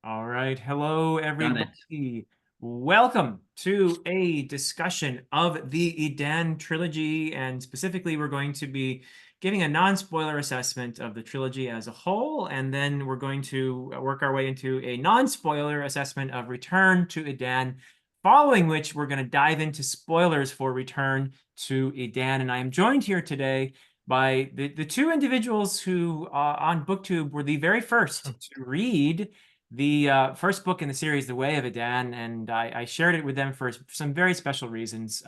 All right. Hello, Done it. everybody. Welcome to a discussion of the Edan Trilogy. And specifically, we're going to be giving a non-spoiler assessment of the trilogy as a whole. And then we're going to work our way into a non-spoiler assessment of Return to Edan, following which we're going to dive into spoilers for Return to Edan. And I am joined here today by the two individuals who on BookTube were the very first to read the first book in the series, The Way of Edan, and I shared it with them for some very special reasons.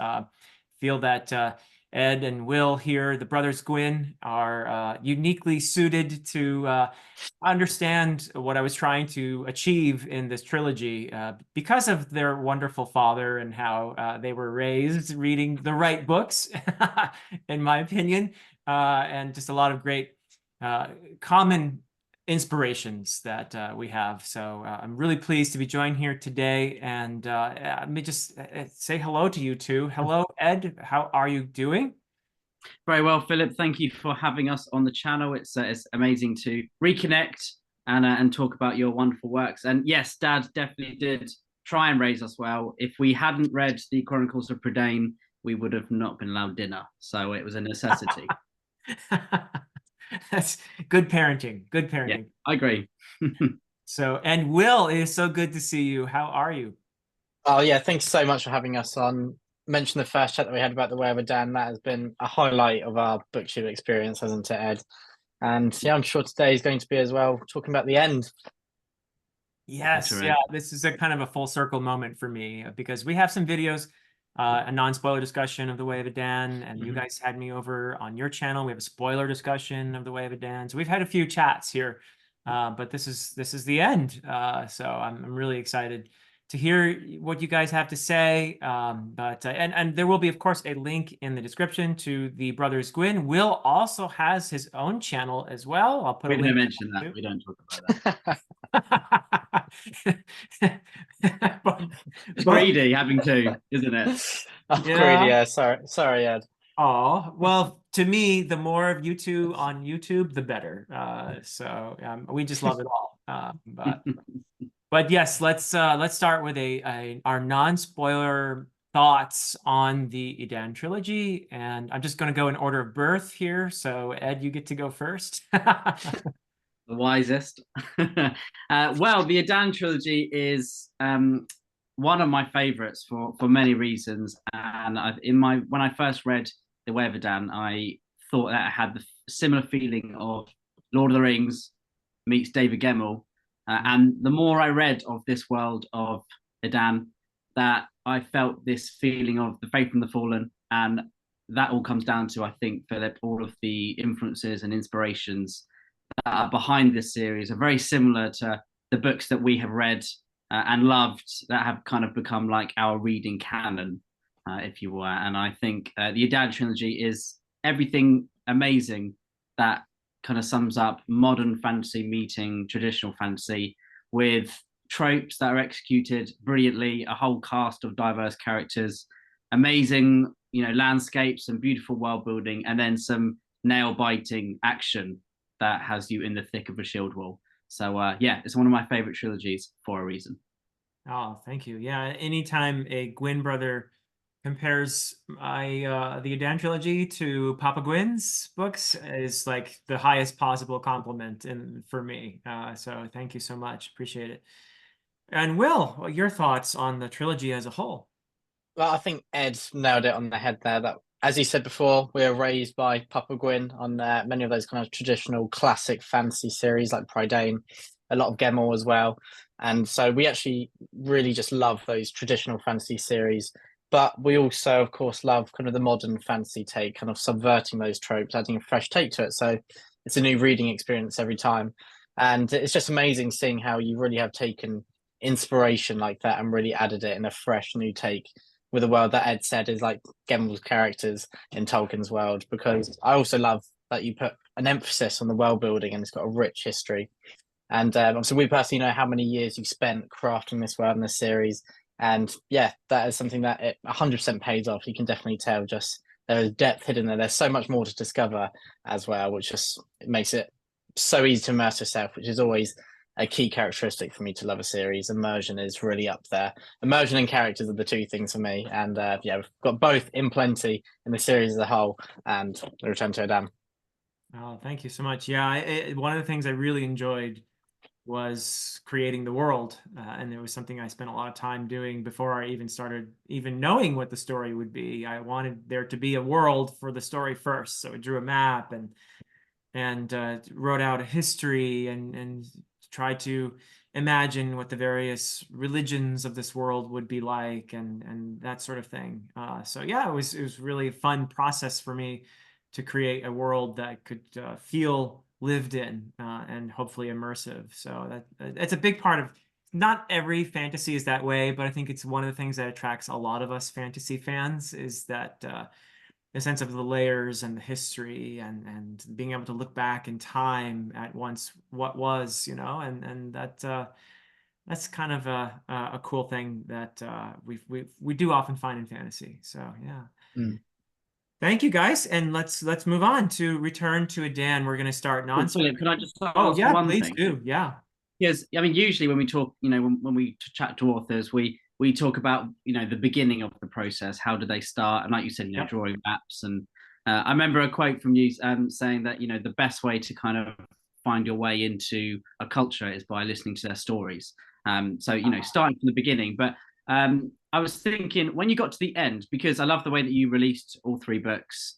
Feel that Ed and Will here, the Brothers Gwynne, are uniquely suited to understand what I was trying to achieve in this trilogy because of their wonderful father and how they were raised reading the right books, in my opinion, and just a lot of great common inspirations that we have. So I'm really pleased to be joined here today. And let me just say hello to you two. Hello, Ed. How are you doing? Very well, Philip. Thank you for having us on the channel. It's amazing to reconnect and talk about your wonderful works. And yes, Dad definitely did try and raise us well. If we hadn't read the Chronicles of Prydain, we would have not been allowed dinner. So it was a necessity. That's good parenting. Good Yeah, parenting. I agree. So, and Will, it is so good to see you. How are you? Oh yeah, thanks so much for having us on. Mention the first chat that we had about the Way of Edan. That has been a highlight of our booktube experience, hasn't it, Ed? And yeah, I'm sure today is going to be as well, talking about the end. Yes, yeah, Correct. this is a kind of a full circle moment for me because we have some videos, a non-spoiler discussion of The Way of Edan, and you guys had me over on your channel. We have a spoiler discussion of The Way of Edan. So we've had a few chats here, but this is the end. So I'm really excited to hear what you guys have to say. And there will be, of course, a link in the description to the Brothers Gwynne. Will also has his own channel as well. I'll put We're a going to link mention that. too. We don't talk about that. It's But greedy having two, isn't it? Oh, greedy, yeah. yeah. Sorry, Ed. Oh, well, to me, the more of you two on YouTube, the better. So we just love it all. But yes, let's start with our non-spoiler thoughts on the Edan trilogy, and I'm just going to go in order of birth here. So Ed, you get to go first. The wisest. Well, the Adan trilogy is one of my favorites for many reasons. And when I first read The Way of Edan, I thought that I had the similar feeling of Lord of the Rings meets David Gemmell. And the more I read of this world of Edan, that I felt this feeling of the faith in the fallen, and that all comes down to, I think, Philip, all of the influences and inspirations that are behind this series are very similar to the books that we have read and loved that have kind of become like our reading canon, if you will. And I think the Edan trilogy is everything amazing that kind of sums up modern fantasy meeting traditional fantasy with tropes that are executed brilliantly, a whole cast of diverse characters, amazing, landscapes and beautiful world building, and then some nail biting action that has you in the thick of a shield wall. So yeah, it's one of my favorite trilogies for a reason. Oh, thank you. Yeah, anytime a Gwynne brother compares the Edan trilogy to Papa Gwyn's books is like the highest possible compliment for me. So thank you so much. Appreciate it. And Will, your thoughts on the trilogy as a whole? Well, I think Ed nailed it on the head there. That, as you said before, we were raised by Papa Gwyn on many of those kind of traditional classic fantasy series like Prydain, a lot of Gemmell as well. And so we actually really just love those traditional fantasy series. But we also, of course, love kind of the modern fantasy take, kind of subverting those tropes, adding a fresh take to it. So it's a new reading experience every time. And it's just amazing seeing how you really have taken inspiration like that and really added it in a fresh new take with a world that Ed said is like Gemmell's characters in Tolkien's world, because I also love that you put an emphasis on the world building and it's got a rich history. And obviously, we personally know how many years you've spent crafting this world and this series. And yeah, that is something that it 100% pays off. You can definitely tell just there's depth hidden there. There's so much more to discover as well, which just makes it so easy to immerse yourself, which is always a key characteristic for me to love a series. Immersion is really up there. Immersion and characters are the two things for me. And yeah, we've got both in plenty in the series as a whole, and the Return to Edan. Oh, thank you so much. Yeah, one of the things I really enjoyed was creating the world, and it was something I spent a lot of time doing before I even started even knowing what the story would be. I wanted there to be a world for the story first, so I drew a map and wrote out a history and tried to imagine what the various religions of this world would be like and that sort of thing. So yeah, it was really a fun process for me to create a world that could feel lived in and hopefully immersive. So that it's a big part of. Not every fantasy is that way, but I think it's one of the things that attracts a lot of us fantasy fans is that the sense of the layers and the history and being able to look back in time at once what was, and that's kind of a cool thing that we do often find in fantasy. So yeah. Mm. Thank you guys, and let's move on to Return to Edan. We're going to start Philip, can I just Oh ask yeah, one please thing? do. Yeah. Yes, I mean, usually when we talk, when we chat to authors, we talk about, the beginning of the process. How do they start? And like you said, Yep. drawing maps. And I remember a quote from you saying that, the best way to kind of find your way into a culture is by listening to their stories. So, starting from the beginning. But I was thinking when you got to the end, because I love the way that you released all three books,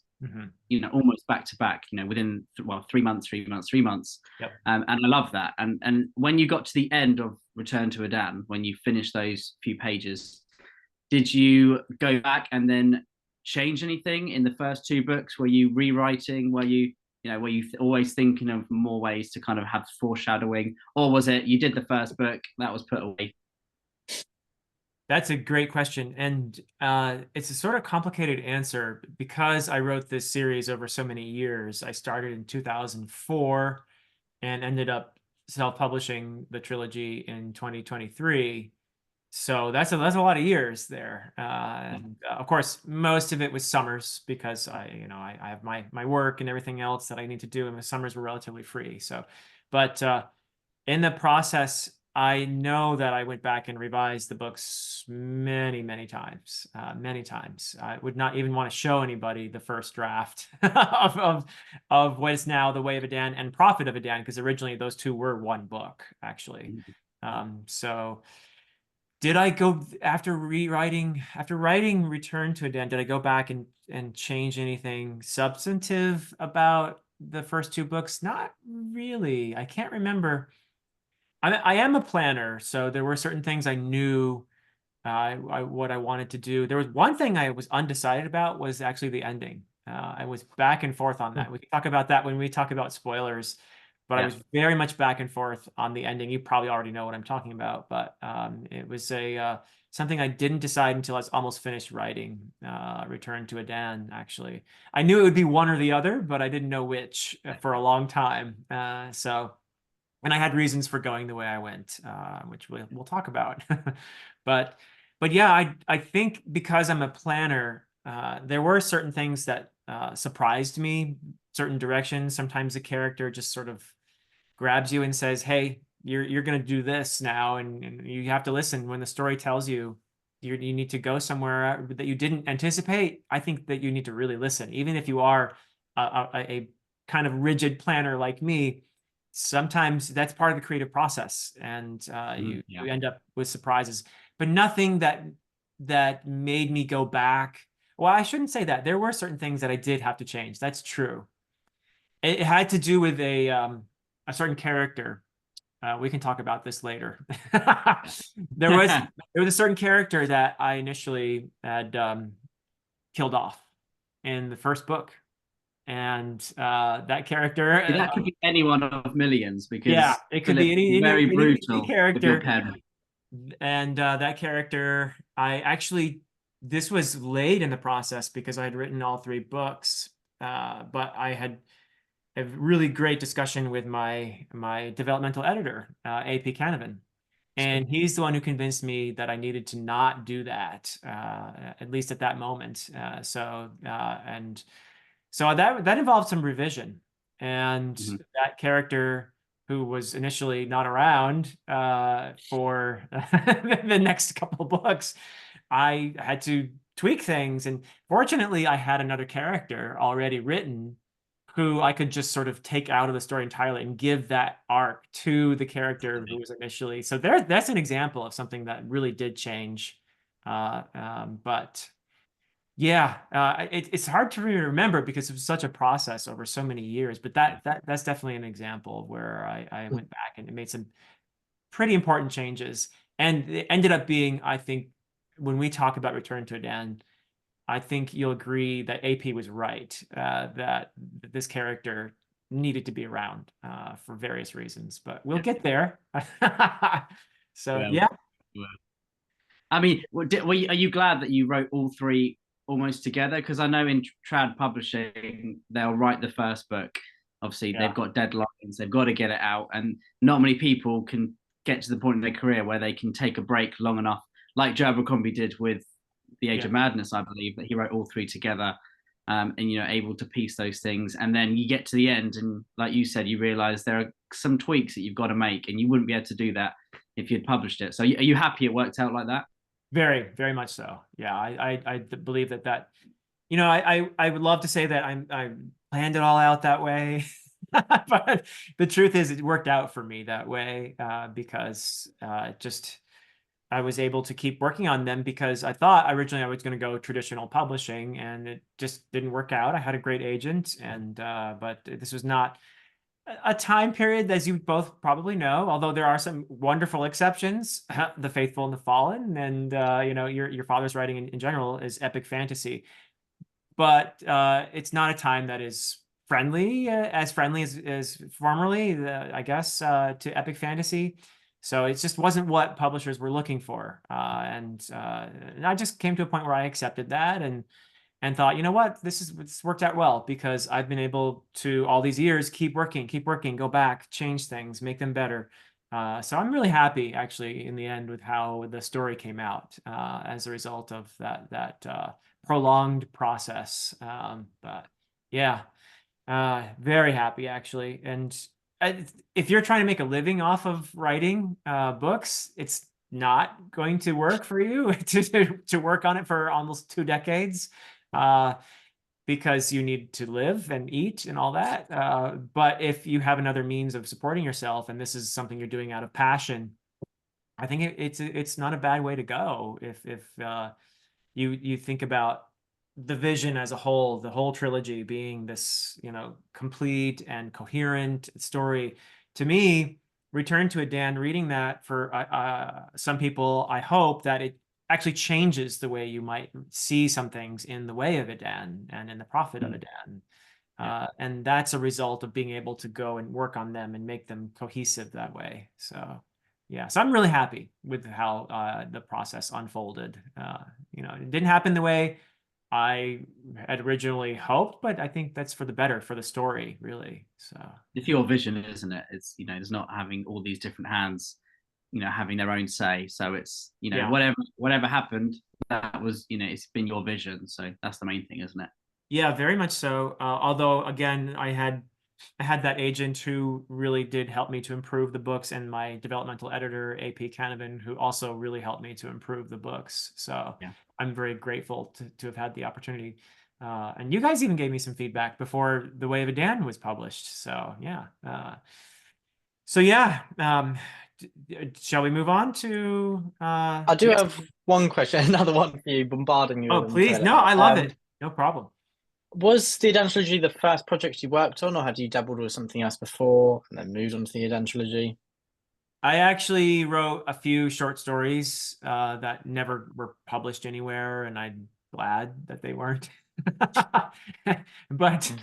almost back to back, within 3 months, 3 months, 3 months. Yep. And I love that. And when you got to the end of Return to Edan, when you finished those few pages, did you go back and then change anything in the first two books? Were you rewriting? Were you always thinking of more ways to kind of have foreshadowing, or was it you did the first book that was put away? That's a great question. And it's a sort of complicated answer because I wrote this series over so many years. I started in 2004 and ended up self-publishing the trilogy in 2023. So that's a lot of years there. And of course, most of it was summers because I have my work and everything else that I need to do, and the summers were relatively free. So, but in the process, I know that I went back and revised the books many, many times. Many times. I would not even want to show anybody the first draft of what is now The Way of Edan and Prophet of Edan, because originally those two were one book, actually. So did I go after writing Return to Edan, did I go back and change anything substantive about the first two books? Not really. I can't remember. I am a planner, so there were certain things I knew what I wanted to do. There was one thing I was undecided about was actually the ending. I was back and forth on that. We can talk about that when we talk about spoilers, but I was very much back and forth on the ending. You probably already know what I'm talking about, but it was something I didn't decide until I was almost finished writing Return to Edan, actually. I knew it would be one or the other, but I didn't know which for a long time. And I had reasons for going the way I went, which we'll talk about. but yeah, I think because I'm a planner, there were certain things that surprised me, certain directions. Sometimes the character just sort of grabs you and says, "Hey, you're going to do this now," and you have to listen when the story tells you you need to go somewhere that you didn't anticipate. I think that you need to really listen, even if you are a kind of rigid planner like me. Sometimes that's part of the creative process, and you end up with surprises, but nothing that made me go back. Well, I shouldn't say that. There were certain things that I did have to change. That's true. It had to do with a certain character. We can talk about this later. There was a certain character that I initially had killed off in the first book. And that character that could be any one of millions, because it could be any very brutal character. And that character, this was late in the process because I had written all three books, but I had a really great discussion with my developmental editor, AP Canavan. And he's the one who convinced me that I needed to not do that, at least at that moment. So that involved some revision, and that character who was initially not around for the next couple of books, I had to tweak things. And fortunately, I had another character already written who I could just sort of take out of the story entirely and give that arc to the character who was initially. So that's an example of something that really did change. But yeah, it's hard to really remember because it was such a process over so many years. But that's definitely an example of where I went back and made some pretty important changes. And it ended up being, I think, when we talk about Return to Edan, I think you'll agree that AP was right, that this character needed to be around for various reasons, but we'll get there. So yeah. I mean, are you glad that you wrote all three almost together? Because I know in trad publishing, they'll write the first book. Obviously, they've got deadlines, they've got to get it out, and not many people can get to the point in their career where they can take a break long enough, like Joe Abercrombie did with The Age of Madness, I believe, that he wrote all three together, and able to piece those things. And then you get to the end, and like you said, you realize there are some tweaks that you've got to make, and you wouldn't be able to do that if you'd published it. So are you happy it worked out like that? Very, very much so. Yeah, I believe that I would love to say that I planned it all out that way, but the truth is it worked out for me that way because just I was able to keep working on them because I thought originally I was going to go traditional publishing and it just didn't work out. I had a great agent and but this was not a time period, as you both probably know, although there are some wonderful exceptions, The Faithful and the Fallen, and your father's writing in general is epic fantasy. But it's not a time that is friendly, as friendly as formerly, I guess, to epic fantasy. So it just wasn't what publishers were looking for. And I just came to a point where I accepted that and thought, you know what, this worked out well because I've been able to all these years keep working, go back, change things, make them better. So I'm really happy actually in the end with how the story came out as a result of that prolonged process. But yeah, very happy actually. And if you're trying to make a living off of writing books, it's not going to work for you to work on it for almost 2 decades because you need to live and eat and all that. But if you have another means of supporting yourself and this is something you're doing out of passion, I think it's not a bad way to go if you think about the vision as a whole, the whole trilogy being this, complete and coherent story. To me, Return to Edan, reading that for some people, I hope that it actually changes the way you might see some things in the Way of Edan and in the Prophet of Edan. And that's a result of being able to go and work on them and make them cohesive that way. So yeah, so I'm really happy with how the process unfolded. It didn't happen the way I had originally hoped, but I think that's for the better for the story, really. So it's your vision, isn't it? It's it's not having all these different hands, having their own say. So it's whatever happened, that was it's been your vision. So that's the main thing, isn't it? Yeah, very much so. Although again, I had that agent who really did help me to improve the books, and my developmental editor, AP Canavan, who also really helped me to improve the books. So yeah. I'm very grateful to have had the opportunity. And you guys even gave me some feedback before The Way of Edan was published. So yeah. Shall we move on to? I do have one question, another one for you, bombarding you. Oh, please. No, I love it. No problem. Was the Edan Trilogy the first project you worked on, or had you dabbled with something else before and then moved on to the Edan Trilogy? I actually wrote a few short stories that never were published anywhere, and I'm glad that they weren't. But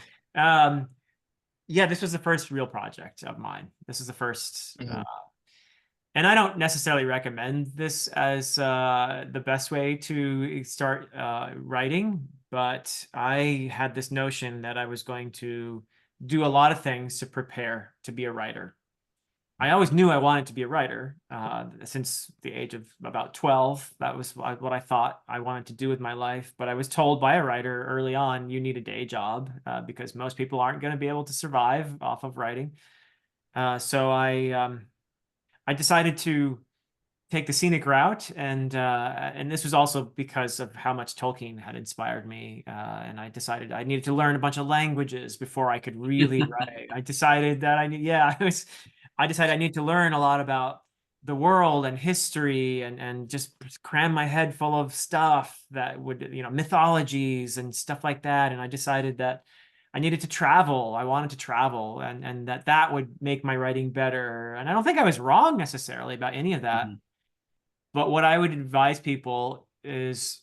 yeah, this was the first real project of mine. This is the first, and I don't necessarily recommend this as the best way to start writing, but I had this notion that I was going to do a lot of things to prepare to be a writer. I always knew I wanted to be a writer since the age of about 12. That was what I thought I wanted to do with my life. But I was told by a writer early on, you need a day job because most people aren't going to be able to survive off of writing. So I decided to take the scenic route, and this was also because of how much Tolkien had inspired me. And I decided I needed to learn a bunch of languages before I could really write. I decided that I decided I need to learn a lot about the world and history, and just cram my head full of stuff that would, mythologies and stuff like that. And I decided that I needed to travel. I wanted to travel, and that would make my writing better. And I don't think I was wrong necessarily about any of that. Mhm. But what I would advise people is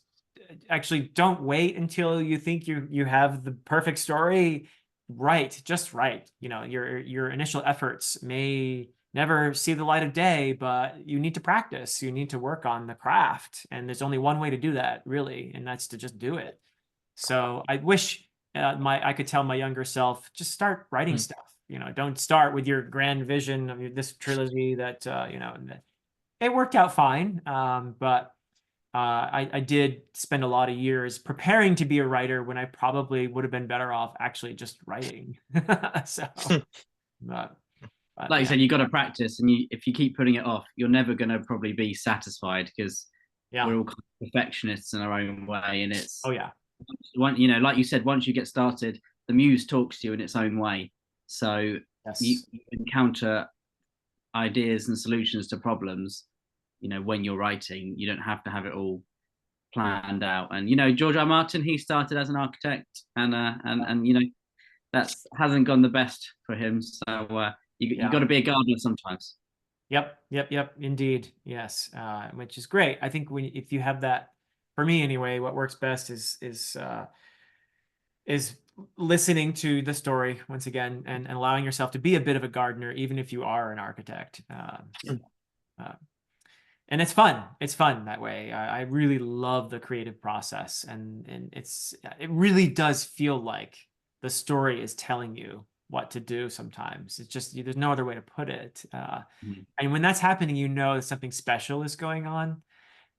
actually don't wait until you think you have the perfect story. Write, just write. Your initial efforts may never see the light of day, but you need to practice. You need to work on the craft, and there's only one way to do that, really, and that's to just do it. So I wish I could tell my younger self, just start writing Mm. stuff. Don't start with your grand vision of this trilogy that it worked out fine. But I did spend a lot of years preparing to be a writer when I probably would have been better off actually just writing. So, but, Like you yeah, said, you got to practice, and if you keep putting it off, you're never going to probably be satisfied because yeah. we're all kind of perfectionists in our own way, and Oh, yeah. like you said, once you get started, the muse talks to you in its own way. So you Yes. encounter ideas and solutions to problems. When you're writing, you don't have to have it all planned out. And George R. R. Martin, he started as an architect, and that hasn't gone the best for him. So you Yeah. got to be a gardener sometimes. Yep. Indeed. Yes. Which is great. I think if you have that, for me anyway, what works best is listening to the story once again, and allowing yourself to be a bit of a gardener, even if you are an architect. Uh, and it's fun. It's fun that way. I really love the creative process, and it really does feel like the story is telling you what to do sometimes. It's just there's no other way to put it. Mhm. And when that's happening, something special is going on.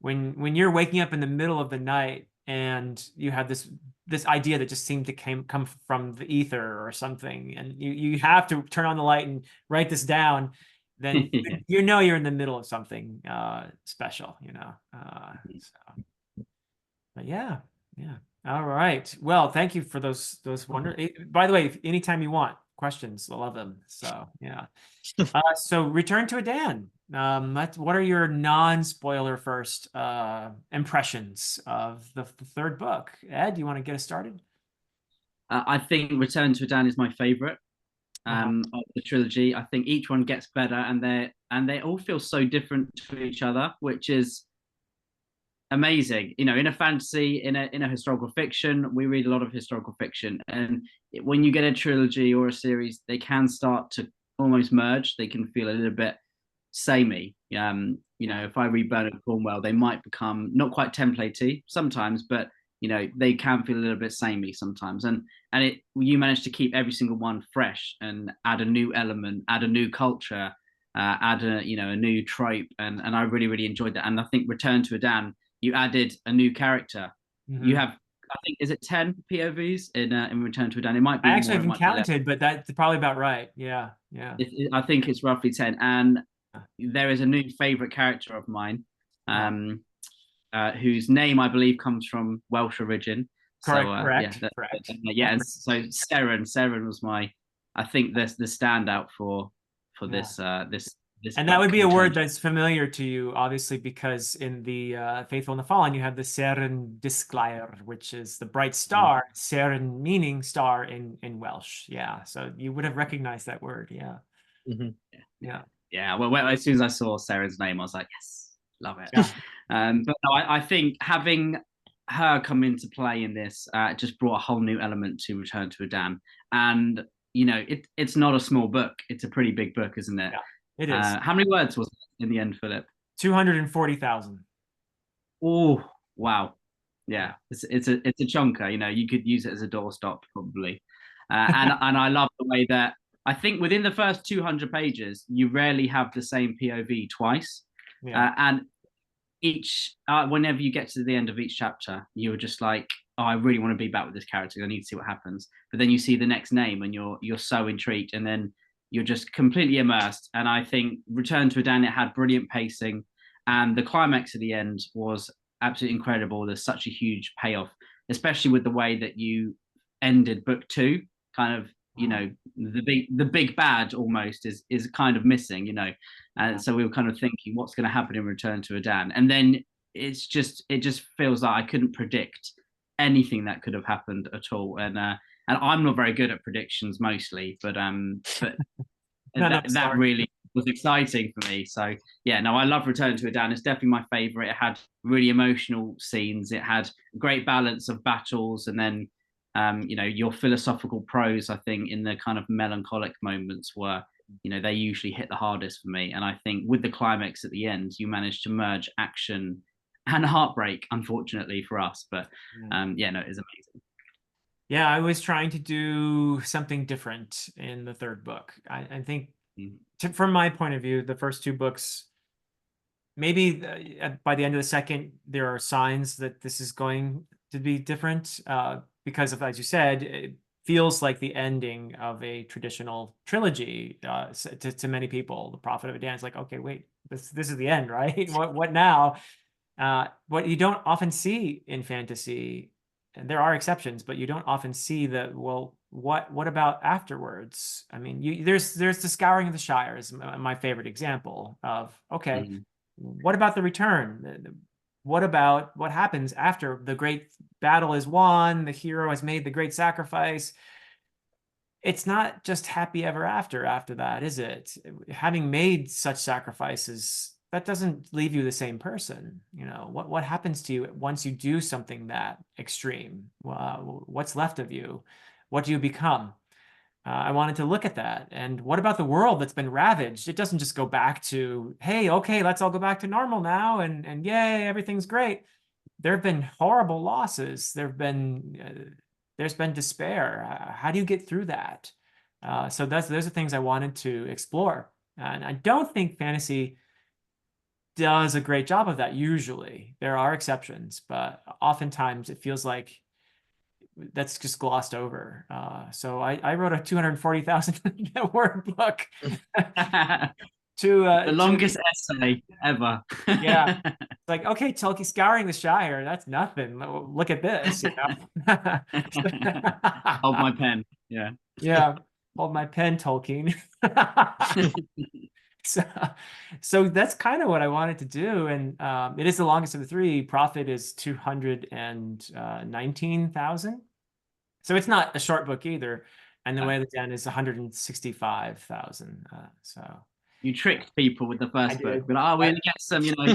When you're waking up in the middle of the night and you have this idea that just seemed to come from the ether or something, and you have to turn on the light and write this down, then Yeah. you're in the middle of something special. So, but yeah. All right. Well, thank you for those By the way, anytime you want questions, I love them. So yeah. So Return to Adan. What are your non-spoiler first impressions of the third book? Ed, do you want to get us started? I think Return to Edan is my favorite Uh-huh. of the trilogy. I think each one gets better, and they all feel so different to each other, which is amazing. In a fantasy, in a historical fiction, we read a lot of historical fiction, and when you get a trilogy or a series, they can start to almost merge. They can feel a little bit samey. If I read Bernard Cornwell, they might become not quite templatey sometimes, but they can feel a little bit samey sometimes. And you manage to keep every single one fresh and add a new element, add a new culture, add a new trope, and I really really enjoyed that. And I think Return to Edan, you added a new character. You Mhm. have, I think, is it 10 POVs in Return to Edan? It might I be actually more, it haven't might be less. counted, but that's probably about right. Yeah. I think it's roughly 10. And there is a new favorite character of mine, Uh, um, whose name I believe comes from Welsh origin. So correct. yeah. And so Sarin was I think the standout for Yeah. this And that would book be a in word terms of. that's familiar to you, obviously, because in the Faithful and the Fallen, you have the Sarin Disglair, which is the bright star, Sarin meaning star in Welsh. Yeah, so you would have recognized that word. Yeah, Mhm. yeah, Yeah. Well, as soon as I saw Sarin's name, I was like, yes, love it. yeah. But no, I think having her come into play in this just brought a whole new element to Return to Edan. And it's not a small book; it's a pretty big book, isn't it? Yeah, it is. How many words was it in the end, Philip? 240,000. Oh, wow. Yeah. Yeah, it's a chunker. You could use it as a doorstop probably. And I love the way that I think within the first 200 pages, you rarely have the same POV twice. Yeah. And whenever you get to the end of each chapter, you're just like, oh, I really want to be back with this character. I need to see what happens. But then you see the next name, and you're so intrigued, and then you're just completely immersed. And I think Return to Edan, it had brilliant pacing, and the climax at the end was absolutely incredible. There's such a huge payoff, especially with the way that you ended book 2. Kind of, you know, the big bad almost is kind of missing, you know. And so we were kind of thinking, what's going to happen in Return to Edan? And then it just feels like I couldn't predict anything that could have happened at all. And I'm not very good at predictions mostly, but that really was exciting for me. So yeah, no, I love Return to Edan. It's definitely my favorite. It had really emotional scenes. It had a great balance of battles, and then you know, your philosophical prose, I think, in the kind of melancholic moments were, you know, they usually hit the hardest for me. And I think with the climax at the end, you managed to merge action and heartbreak, unfortunately for us. But yeah, no, it is amazing. Yeah, I was trying to do something different in the third book. I think, from my point of view, the first 2 books, maybe by the end of the second, there are signs that this is going to be different because of, as you said, it feels like the ending of a traditional trilogy to many people. The Prophet of Edan is like, okay, wait, this is the end, right? What now? What you don't often see in fantasy, and there are exceptions, but you don't often see that. Well, what about afterwards? I mean, there's the Scouring of the Shire is my favorite example of, okay, what about the return? What about what happens after the great battle is won? The hero has made the great sacrifice. It's not just happy ever after that, is it? Having made such sacrifices, that doesn't leave you the same person. You know, what happens to you once you do something that extreme? What's left of you? What do you become? I wanted to look at that. And what about the world that's been ravaged? It doesn't just go back to, hey, okay, let's all go back to normal now, and yay, everything's great. There have been horrible losses. There's been despair. How do you get through that? So those are things I wanted to explore. And I don't think fantasy does a great job of that usually. There are exceptions, but oftentimes it feels like that's just glossed over. So I wrote a 240,000 word book to the longest essay ever. Yeah, it's like, okay, Tolkien Scouring the Shire, that's nothing. Look at this, you know. Hold my pen. Yeah. Yeah, hold my pen, Tolkien. So that's kind of what I wanted to do, and it is the longest of the 3. Prophet is 219,000. So it's not a short book either. And The Way of Edan is 165,000. So you tricked people with the first book. But we're going to get some, you know,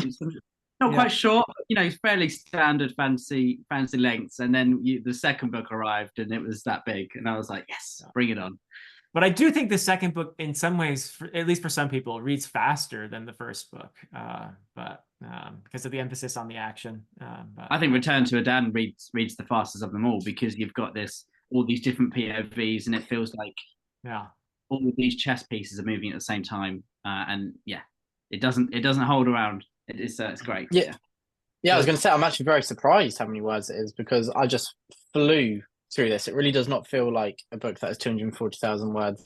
not quite short, but, you know, fairly standard fancy lengths. And then the second book arrived, and it was that big, and I was like, yes, bring it on. But I do think the second book, in some ways, at least for some people, reads faster than the first book, but because of the emphasis on the action. But I think Return to Edan reads the fastest of them all, because you've got all these different POVs, and it feels like all of these chess pieces are moving at the same time, and yeah, it doesn't hold around. It's great. Yeah, I was going to say, I'm actually very surprised how many words it is, because I just flew through this. It really does not feel like a book that is 240,000 words.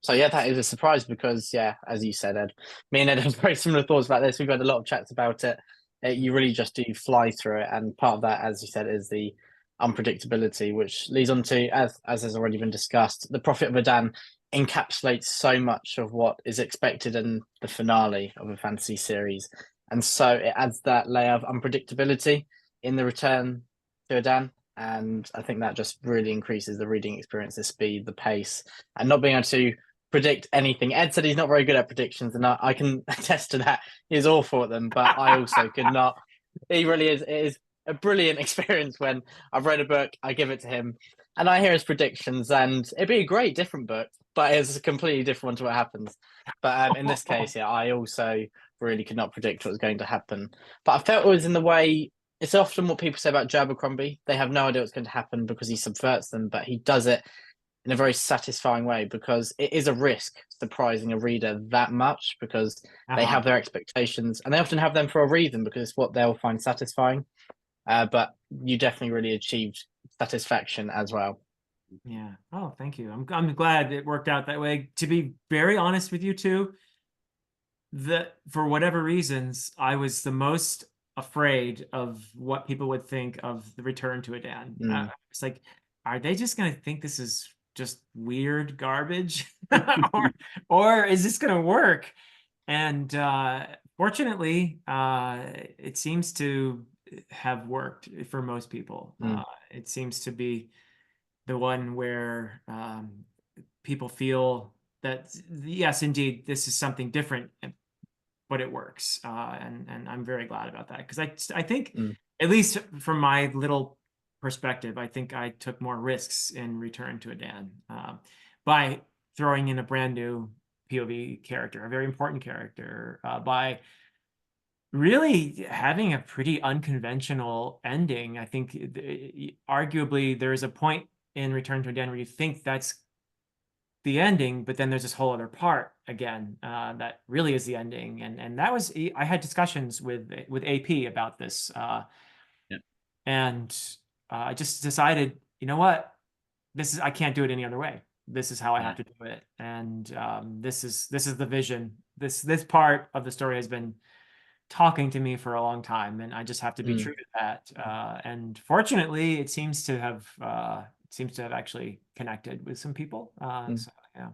So yeah, that is a surprise, because yeah, as you said, Ed, me and Ed have very similar thoughts about this. We've had a lot of chats about it. You really just do fly through it, and part of that, as you said, is the unpredictability, which leads on to, as has already been discussed, the Prophet of Edan encapsulates so much of what is expected in the finale of a fantasy series, and so it adds that layer of unpredictability in the Return to Edan. And I think that just really increases the reading experience, the speed, the pace, and not being able to predict anything. Ed said he's not very good at predictions, and I can attest to that. He's awful at them, but I also could not. He really is. It is a brilliant experience when I've read a book, I give it to him, and I hear his predictions, and it'd be a great different book, but it's a completely different one to what happens. But in this case, yeah, I also really could not predict what was going to happen. But I felt it was in the way. It's often what people say about Abercrombie. They have no idea what's going to happen because he subverts them, but he does it in a very satisfying way, because it is a risk surprising a reader that much, because they have their expectations, and they often have them for a reason, because it's what they'll find satisfying. But you definitely really achieved satisfaction as well. Yeah. Oh, thank you. I'm glad it worked out that way. To be very honest with you too, for whatever reasons, I was the most afraid of what people would think of the Return to Edan. It's like, are they just going to think this is just weird garbage, or is this going to work? And fortunately, it seems to have worked for most people. It seems to be the one where people feel that yes, indeed, this is something different, but it works, and I'm very glad about that because I think at least from my little perspective, I think I took more risks in Return to Edan by throwing in a brand new POV character, a very important character, by really having a pretty unconventional ending. I think arguably there's a point in Return to Edan where you think that's the ending, but then there's this whole other part again that really is the ending, and that was I had discussions with AP about this, and I just decided, you know what, I can't do it any other way. This is how I have to do it, and this is the vision. This part of the story has been talking to me for a long time, and I just have to be true to that. And fortunately, it seems to have actually connected with some people. So yeah.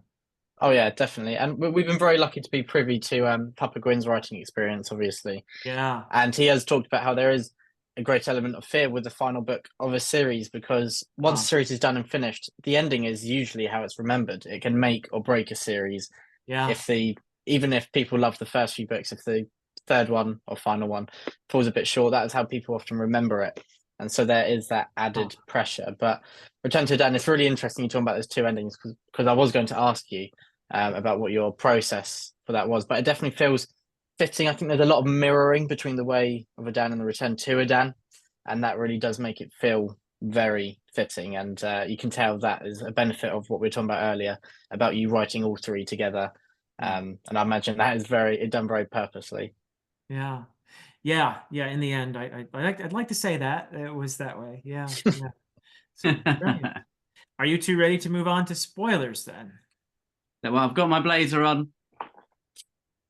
Oh yeah, definitely. And we've been very lucky to be privy to Papa Gwynne's writing experience, obviously. Yeah. And he has talked about how there is a great element of fear with the final book of a series, because once a series is done and finished, the ending is usually how it's remembered. It can make or break a series. Yeah. Even if people love the first few books, if the third one or final one falls a bit short, that is how people often remember it. And so there is that added pressure. But Return to Edan, it's really interesting you talking about those two endings, because I was going to ask you about what your process for that was, but it definitely feels fitting. I think there's a lot of mirroring between the Way of Edan and the Return to Edan, and that really does make it feel very fitting. And you can tell that is a benefit of what we were talking about earlier about you writing all three together. And I imagine that is done very purposely. Yeah. In the end, I'd like to say that it was that way. Yeah. So, great. Are you two ready to move on to spoilers then? Well, I've got my blazer on.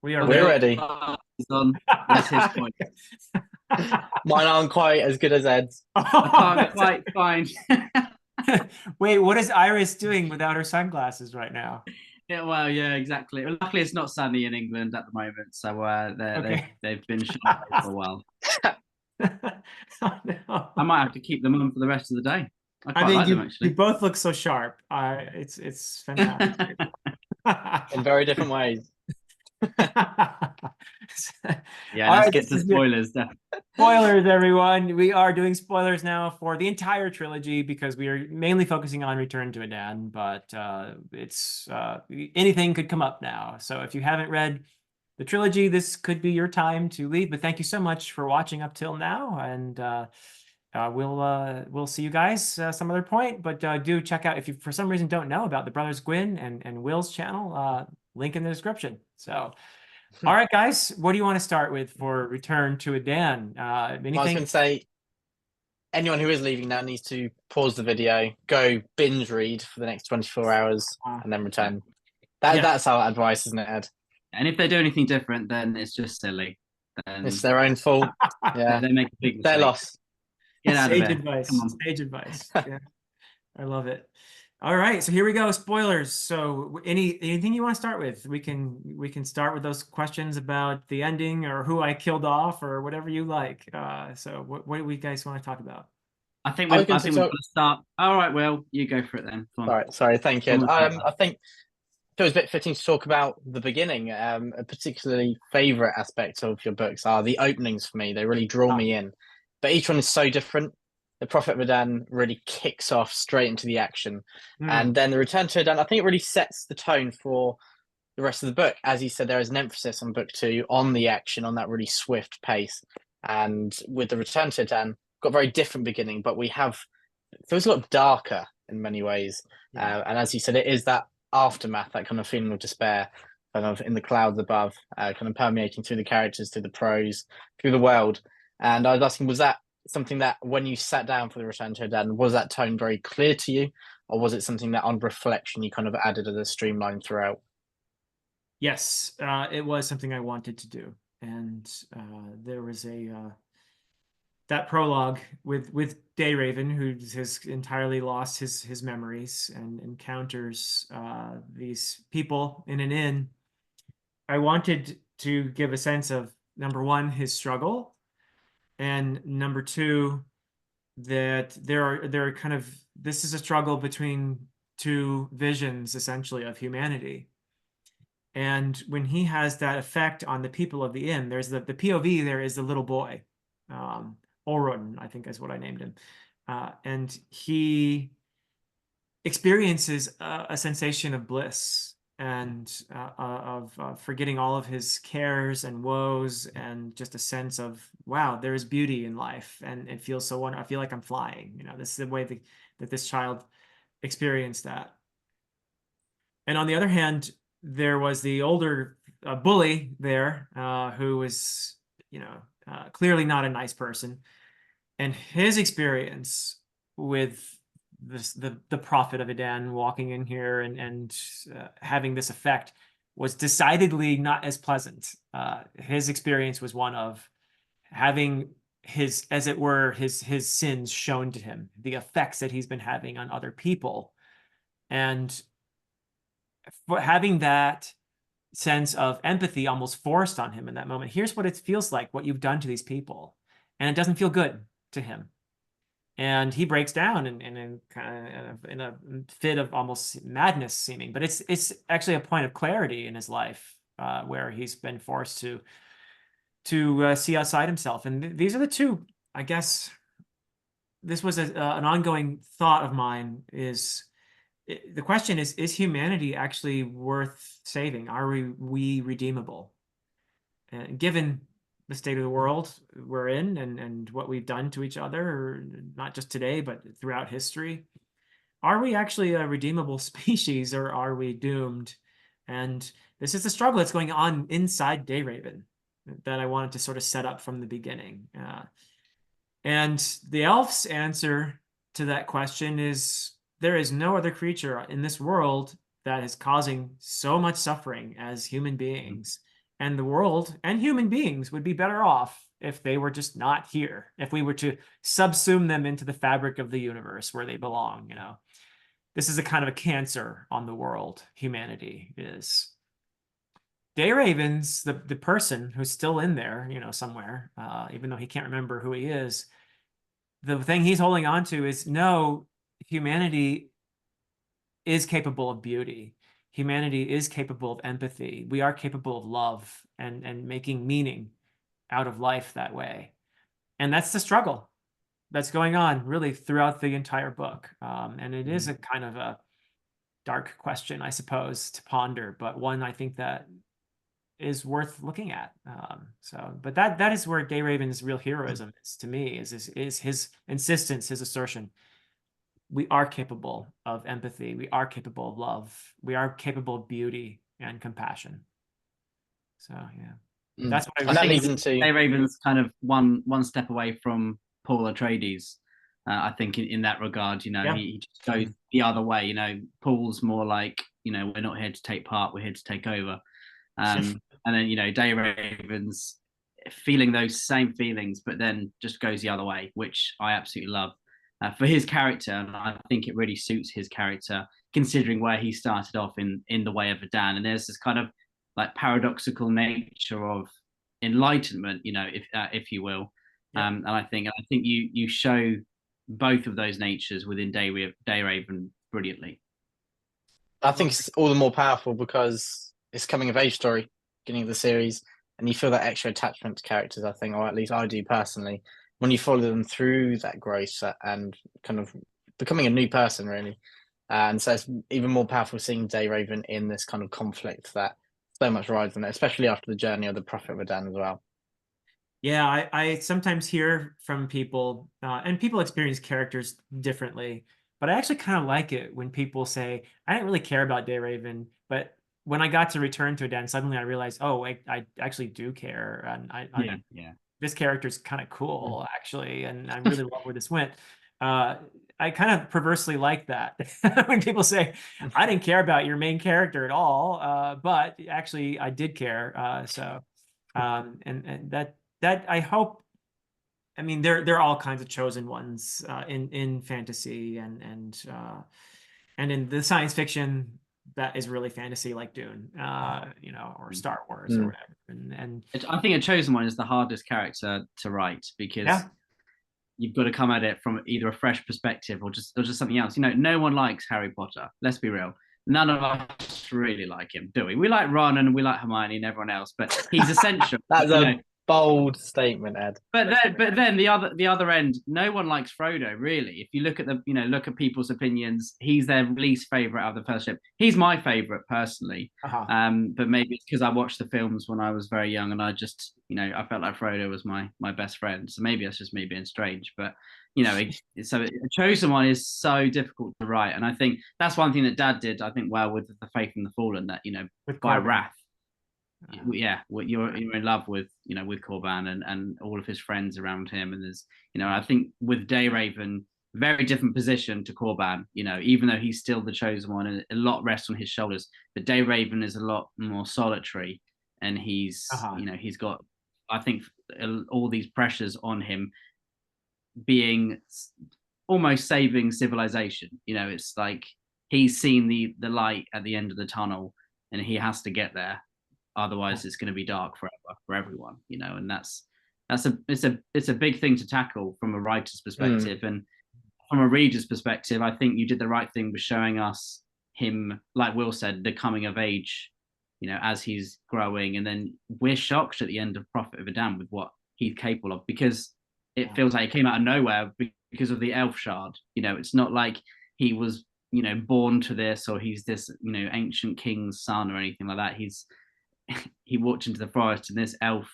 We're ready. On. That's his point. Mine aren't quite as good as Ed's. I can't quite find. Wait, what is Iris doing without her sunglasses right now? Yeah, well, yeah, exactly. Luckily, it's not sunny in England at the moment, so they've been shut for a while. Oh, no. I might have to keep them on for the rest of the day. I quite like them, actually. You both look so sharp. It's fantastic. In very different ways. Yeah, let's get to spoilers. Spoilers, everyone. We are doing spoilers now for the entire trilogy because we are mainly focusing on Return to Edan, but it's anything could come up now. So if you haven't read the trilogy, this could be your time to leave. But thank you so much for watching up till now, and we'll see you guys some other point. But do check out, if you for some reason don't know about the Brothers Gwynne and Will's channel, link in the description. So. All right, guys, what do you want to start with for Return to Edan? Anything? I was going to say, anyone who is leaving now needs to pause the video, go binge read for the next 24 hours, and then return. That's our advice, isn't it, Ed? And if they do anything different, then it's just silly. It's their own fault. Yeah, they make a big mistake. Their loss. Get out Sage of there. advice. Come on. Sage advice. Yeah. I love it. All right, so here we go. Spoilers. So anything you want to start with? We can start with those questions about the ending or who I killed off or whatever you like. So what do we guys want to talk about? I think we've got to start. All right, Will, you go for it then. Come on. All right, sorry, thank you. I think it feels a bit fitting to talk about the beginning. A particularly favourite aspect of your books are the openings for me. They really draw me in, but each one is so different. The Prophet of Edan really kicks off straight into the action. And then the Return to Edan, I think it really sets the tone for the rest of the book. As you said, there is an emphasis on book 2 on the action, on that really swift pace. And with the Return to Edan, got a very different beginning, but it feels a lot darker in many ways. And as you said, it is that aftermath, that kind of feeling of despair, kind of in the clouds above, kind of permeating through the characters, through the prose, through the world. And I was asking, was that something that when you sat down for the Return to Edan, was that tone very clear to you? or was it something that on reflection you kind of added as a streamline throughout? Yes, it was something I wanted to do, and there was that prologue with Dayraven, who has entirely lost his memories and encounters these people in an inn. I wanted to give a sense of, number one, his struggle, and number two, that there are kind of, this is a struggle between two visions essentially of humanity. And when he has that effect on the people of the inn, there's the POV there is the little boy, Oron, I think is what I named him. And he experiences a sensation of bliss and of forgetting all of his cares and woes, and just a sense of, wow, there is beauty in life, and it feels so wonderful. I feel like I'm flying. You know, this is the way that this child experienced that. And on the other hand, there was the older bully there, who was, you know, clearly not a nice person, and his experience with the Prophet of Edan walking in here and having this effect was decidedly not as pleasant. His experience was one of having his, as it were, his sins shown to him, the effects that he's been having on other people, and for having that sense of empathy almost forced on him in that moment. Here's what it feels like, what you've done to these people, and it doesn't feel good to him. And he breaks down in a fit of almost madness seeming, but it's actually a point of clarity in his life, where he's been forced to see outside himself. And these are the two, I guess. This was an ongoing thought of mine. The question is humanity actually worth saving? Are we redeemable? Given the state of the world we're in, and what we've done to each other, not just today, but throughout history, are we actually a redeemable species, or are we doomed? And this is the struggle that's going on inside Dayraven that I wanted to sort of set up from the beginning. And the elf's answer to that question is, there is no other creature in this world that is causing so much suffering as human beings. And the world and human beings would be better off if they were just not here, if we were to subsume them into the fabric of the universe where they belong. You know, this is a kind of a cancer on the world. Humanity is. Dayraven's the person who's still in there, you know, somewhere, even though he can't remember who he is. The thing he's holding on to is, no, humanity is capable of beauty. Humanity is capable of empathy. We are capable of love and making meaning out of life that way. And that's the struggle that's going on really throughout the entire book. And it is a kind of a dark question, I suppose, to ponder, but one I think that is worth looking at. But that is where Dayraven's real heroism is to me, is his insistence, his assertion. We are capable of empathy. We are capable of love. We are capable of beauty and compassion. So yeah, that's what and that leads into Dayraven's kind of one step away from Paul Atreides. I think in that regard, you know, Yeah. he just goes the other way. You know, Paul's more like, you know, we're not here to take part, we're here to take over. And then, you know, Dayraven's feeling those same feelings, but then just goes the other way, which I absolutely love for his character. And I think it really suits his character, considering where he started off in the Way of Edan. And there's this kind of like paradoxical nature of enlightenment, you know, if you will. Yeah. And I think you show both of those natures within Dayraven brilliantly. I think it's all the more powerful because it's coming of age story, beginning of the series, and you feel that extra attachment to characters, I think, or at least I do personally, when you follow them through that growth and kind of becoming a new person, really. And so it's even more powerful seeing Dayraven in this kind of conflict that so much rides on it, especially after the journey of the Prophet of Edan as well. Yeah, I sometimes hear from people, and people experience characters differently, but I actually kind of like it when people say, I didn't really care about Dayraven, but when I got to return to Edan, suddenly I realized, oh, I actually do care. And this character is kind of cool, actually, and I really love where this went. I kind of perversely like that when people say I didn't care about your main character at all, but actually I did care. And that I hope. I mean, there are all kinds of chosen ones in fantasy and in the science fiction that is really fantasy, like Dune, or Star Wars or whatever. And I think a chosen one is the hardest character to write because yeah, you've got to come at it from either a fresh perspective or just something else. No one likes Harry Potter. Let's be real. None of us really like him, do we? We like Ron and we like Hermione and everyone else, but he's essential. That's a bold statement, Ed. But then the other end, no one likes Frodo, really. If you look at look at people's opinions, he's their least favorite out of the Fellowship. He's my favorite personally. But maybe it's because I watched the films when I was very young and I just, I felt like Frodo was my best friend. So maybe that's just me being strange. But so a chosen one is so difficult to write. And I think that's one thing that Dad did, I think, well with the Faith in the Fallen, that, by wrath. Yeah, you're in love with with Corban and all of his friends around him, and there's I think with Dayraven, very different position to Corban, even though he's still the chosen one and a lot rests on his shoulders, but Dayraven is a lot more solitary, and he's he's got, I think, all these pressures on him, being almost saving civilization. It's like he's seen the light at the end of the tunnel and he has to get there. Otherwise, it's going to be dark forever for everyone, and it's a big thing to tackle from a writer's perspective, and from a reader's perspective. I think you did the right thing with showing us him, like Will said, the coming of age, as he's growing, and then we're shocked at the end of Prophet of Edan with what he's capable of, because it feels like he came out of nowhere because of the elf shard. It's not like he was born to this, or he's this ancient king's son or anything like that. He walked into the forest and this elf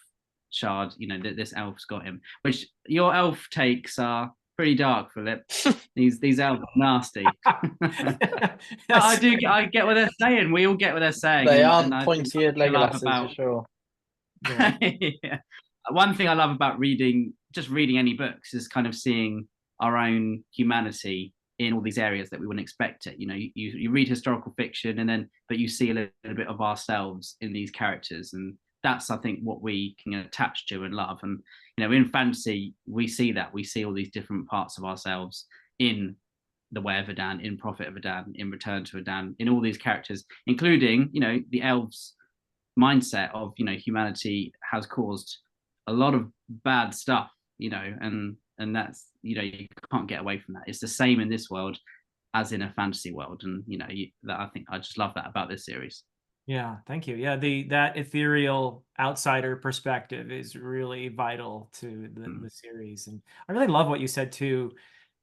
shard, this elf's got him, which your elf takes are pretty dark, Philip. These elves are nasty. I get what they're saying. We all get what they're saying. They aren't pointy-eared Legolasses for sure. Yeah. Yeah. One thing I love about reading any books is kind of seeing our own humanity in all these areas that we wouldn't expect it. You read historical fiction but you see a little bit of ourselves in these characters, and that's, I think, what we can attach to and love. And in fantasy, we see all these different parts of ourselves in the Way of Edan, in Prophet of Edan, in Return to Edan, in all these characters, including the elves' mindset of humanity has caused a lot of bad stuff, and that's you can't get away from that. It's the same in this world as in a fantasy world, and that, I think, I just love that about this series. Yeah, thank you. Yeah, that ethereal outsider perspective is really vital to the series, and I really love what you said too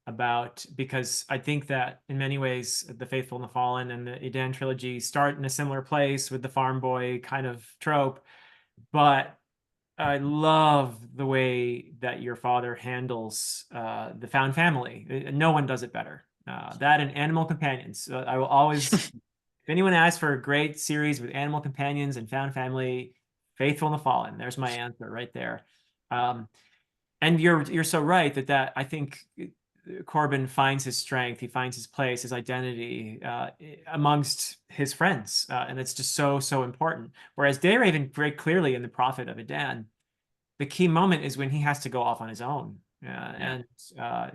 about, because I think that in many ways the Faithful and the Fallen and the Edan trilogy start in a similar place with the farm boy kind of trope, but I love the way that your father handles the found family. No one does it better. That and animal companions. I will always, if anyone asks for a great series with animal companions and found family, Faithful and the Fallen. There's my answer right there. And you're so right that I think Corbin finds his strength. He finds his place, his identity amongst his friends, and it's just so important. Whereas Dayraven, very clearly in the Prophet of Edan, the key moment is when he has to go off on his own, and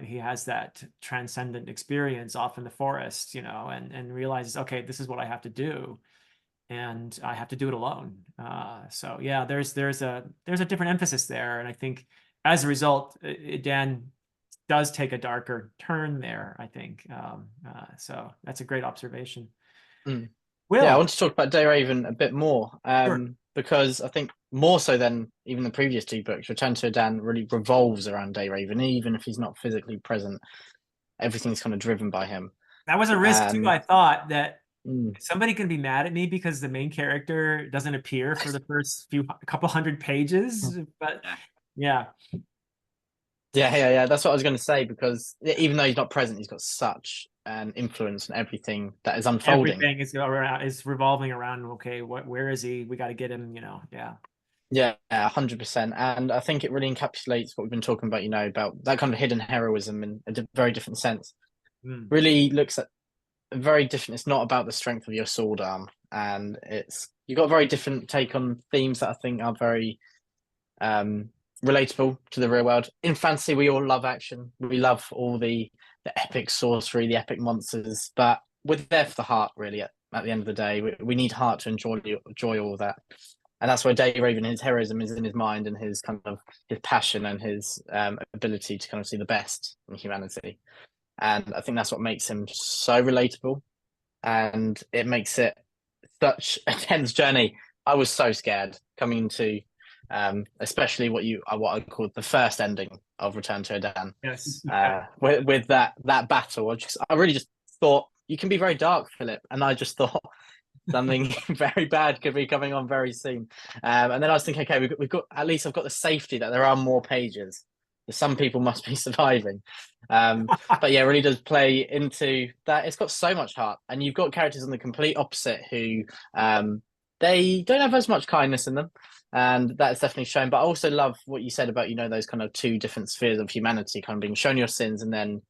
he has that transcendent experience off in the forest, and realizes, okay, this is what I have to do, and I have to do it alone. So yeah, there's a different emphasis there, and I think as a result, Edan does take a darker turn there, I think. So that's a great observation. Will? Yeah, I want to talk about Dayraven a bit more, because I think more so than even the previous two books, Return to Edan really revolves around Dayraven. Even if he's not physically present, everything's kind of driven by him. That was a risk too. I thought that somebody can be mad at me because the main character doesn't appear for the first couple hundred pages, but yeah. Yeah. That's what I was going to say, because even though he's not present, he's got such an influence on everything that is unfolding. Everything is revolving around, okay, where is he? We got to get him, yeah. Yeah, 100%. And I think it really encapsulates what we've been talking about, about that kind of hidden heroism in a very different sense. Mm. really looks at very different. It's not about the strength of your sword arm, and you got a very different take on themes that I think are very relatable to the real world. In fantasy, we all love action. We love all the epic sorcery, the epic monsters, but we're there for the heart, really. At the end of the day, we need heart to enjoy all of that, and that's where Day Raven, his heroism is in his mind and his kind of his passion and his ability to kind of see the best in humanity. And I think that's what makes him so relatable, and it makes it such a tense journey. I was so scared coming into especially what I called the first ending of Return to Edan. Yes. With that battle, I really just thought you can be very dark, Philip, and I just thought something very bad could be coming on very soon. And then I was thinking, okay, we've got at least I've got the safety that there are more pages. Some people must be surviving. But yeah, it really does play into that. It's got so much heart, and you've got characters on the complete opposite who they don't have as much kindness in them, and that's definitely shown. But I also love what you said about those kind of two different spheres of humanity, kind of being shown your sins, and then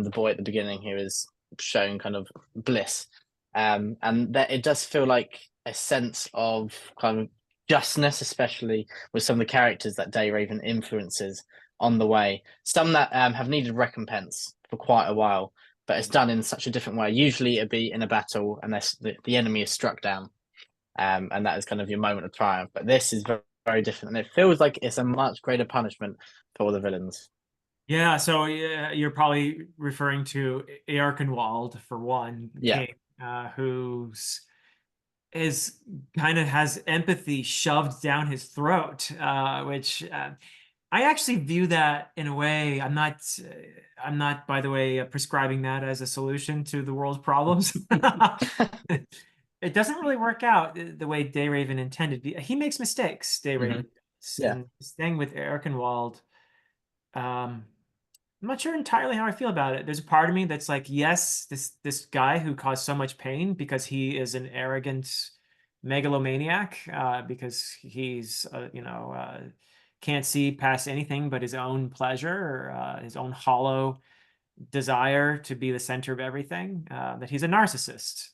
the boy at the beginning who is shown kind of bliss, and that it does feel like a sense of kind of justness, especially with some of the characters that Day Raven influences on the way. Some that have needed recompense for quite a while, but it's done in such a different way. Usually it'd be in a battle unless the enemy is struck down, and that is kind of your moment of triumph. But this is very, very different, and it feels like it's a much greater punishment for the villains. Yeah, so you're probably referring to Erkenwald for one, Yeah. king, who's is kind of has empathy shoved down his throat, which I actually view that in a way. I'm not, by the way, prescribing that as a solution to the world's problems. It doesn't really work out the way Day Raven intended. He makes mistakes, Day Raven does. Yeah. And staying with Erkenwald, I'm not sure entirely how I feel about it. There's a part of me that's like, yes, this guy who caused so much pain because he is an arrogant megalomaniac, because he's can't see past anything but his own pleasure, or his own hollow desire to be the center of everything. That he's a narcissist.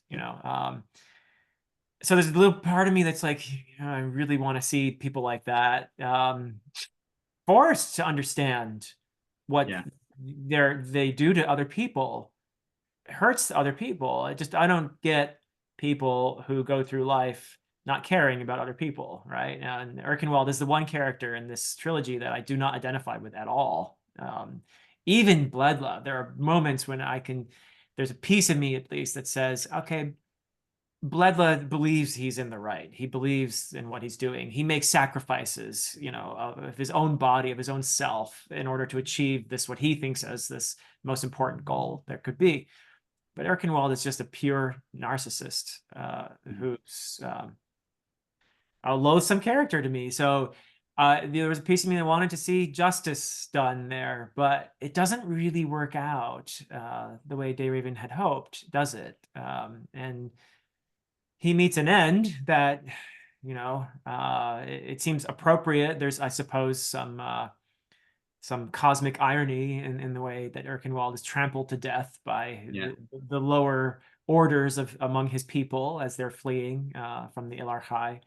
So there's a little part of me that's like, I really want to see people like that forced to understand what Yeah. they do to other people. It hurts other people. I don't get people who go through life not caring about other people, right? And Erkenwald is the one character in this trilogy that I do not identify with at all. Even Bledla, there are moments when there's a piece of me at least that says, okay, Bledla believes he's in the right. He believes in what he's doing. He makes sacrifices, of his own body, of his own self, in order to achieve this, what he thinks as this most important goal there could be. But Erkenwald is just a pure narcissist, who's a loathsome character to me. So there was a piece of me that wanted to see justice done there, but it doesn't really work out the way Day Raven had hoped, does it? And he meets an end that, it seems appropriate. There's, I suppose, some cosmic irony in the way that Erkenwald is trampled to death by the lower orders among his people as they're fleeing from the Ilarchai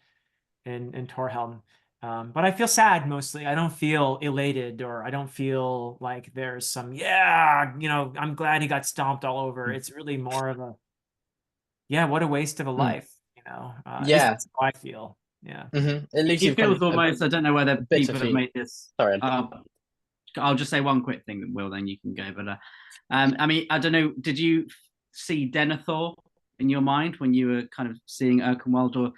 in Torhelm. But I feel sad mostly. I don't feel elated, or I don't feel like there's some, I'm glad he got stomped all over. It's really more of a, what a waste of a life, At least that's how I feel. Yeah. At least It feels almost, I don't know whether people have made this. Sorry. I'll just say one quick thing, Will, then you can go. But I mean, I don't know, did you see Denethor in your mind when you were kind of seeing Erkenwald? Or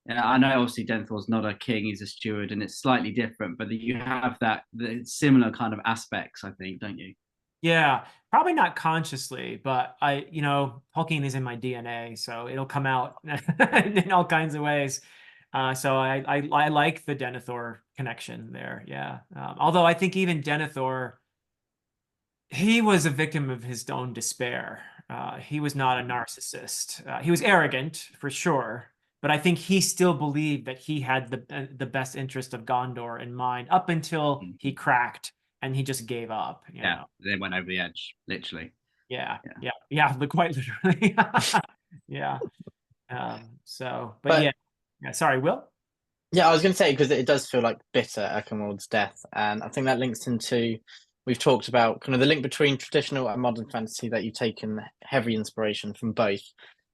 I know obviously Denethor's not a king, he's a steward, and it's slightly different, but you have the similar kind of aspects, I think, don't you? Yeah, probably not consciously, but Tolkien is in my DNA, so it'll come out in all kinds of ways. So I like the Denethor connection there. Yeah. Although I think even Denethor, he was a victim of his own despair. He was not a narcissist. He was arrogant for sure, but I think he still believed that he had the best interest of Gondor in mind up until he cracked and he just gave up. They went over the edge, literally. Yeah, Yeah. yeah, yeah, quite literally. Yeah. But But yeah. Sorry, Will. yeah, I was going to say, because it does feel like bitter, Ekenwald's death, and I think that links into, we've talked about kind of the link between traditional and modern fantasy, that you've taken heavy inspiration from both.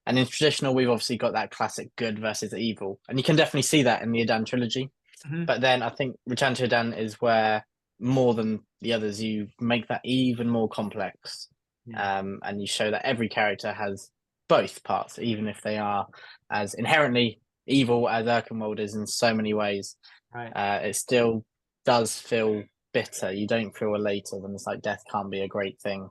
And in traditional, we've obviously got that classic good versus evil, and you can definitely see that in the Edan trilogy. Mhm. But then I think Return to Edan is where, more than the others, you make that even more complex. Yeah. And you show that every character has both parts, even if they are as inherently evil as Erkenwald is in so many ways. Right. It still does feel bitter. You don't feel elated, and it's like death can't be a great thing.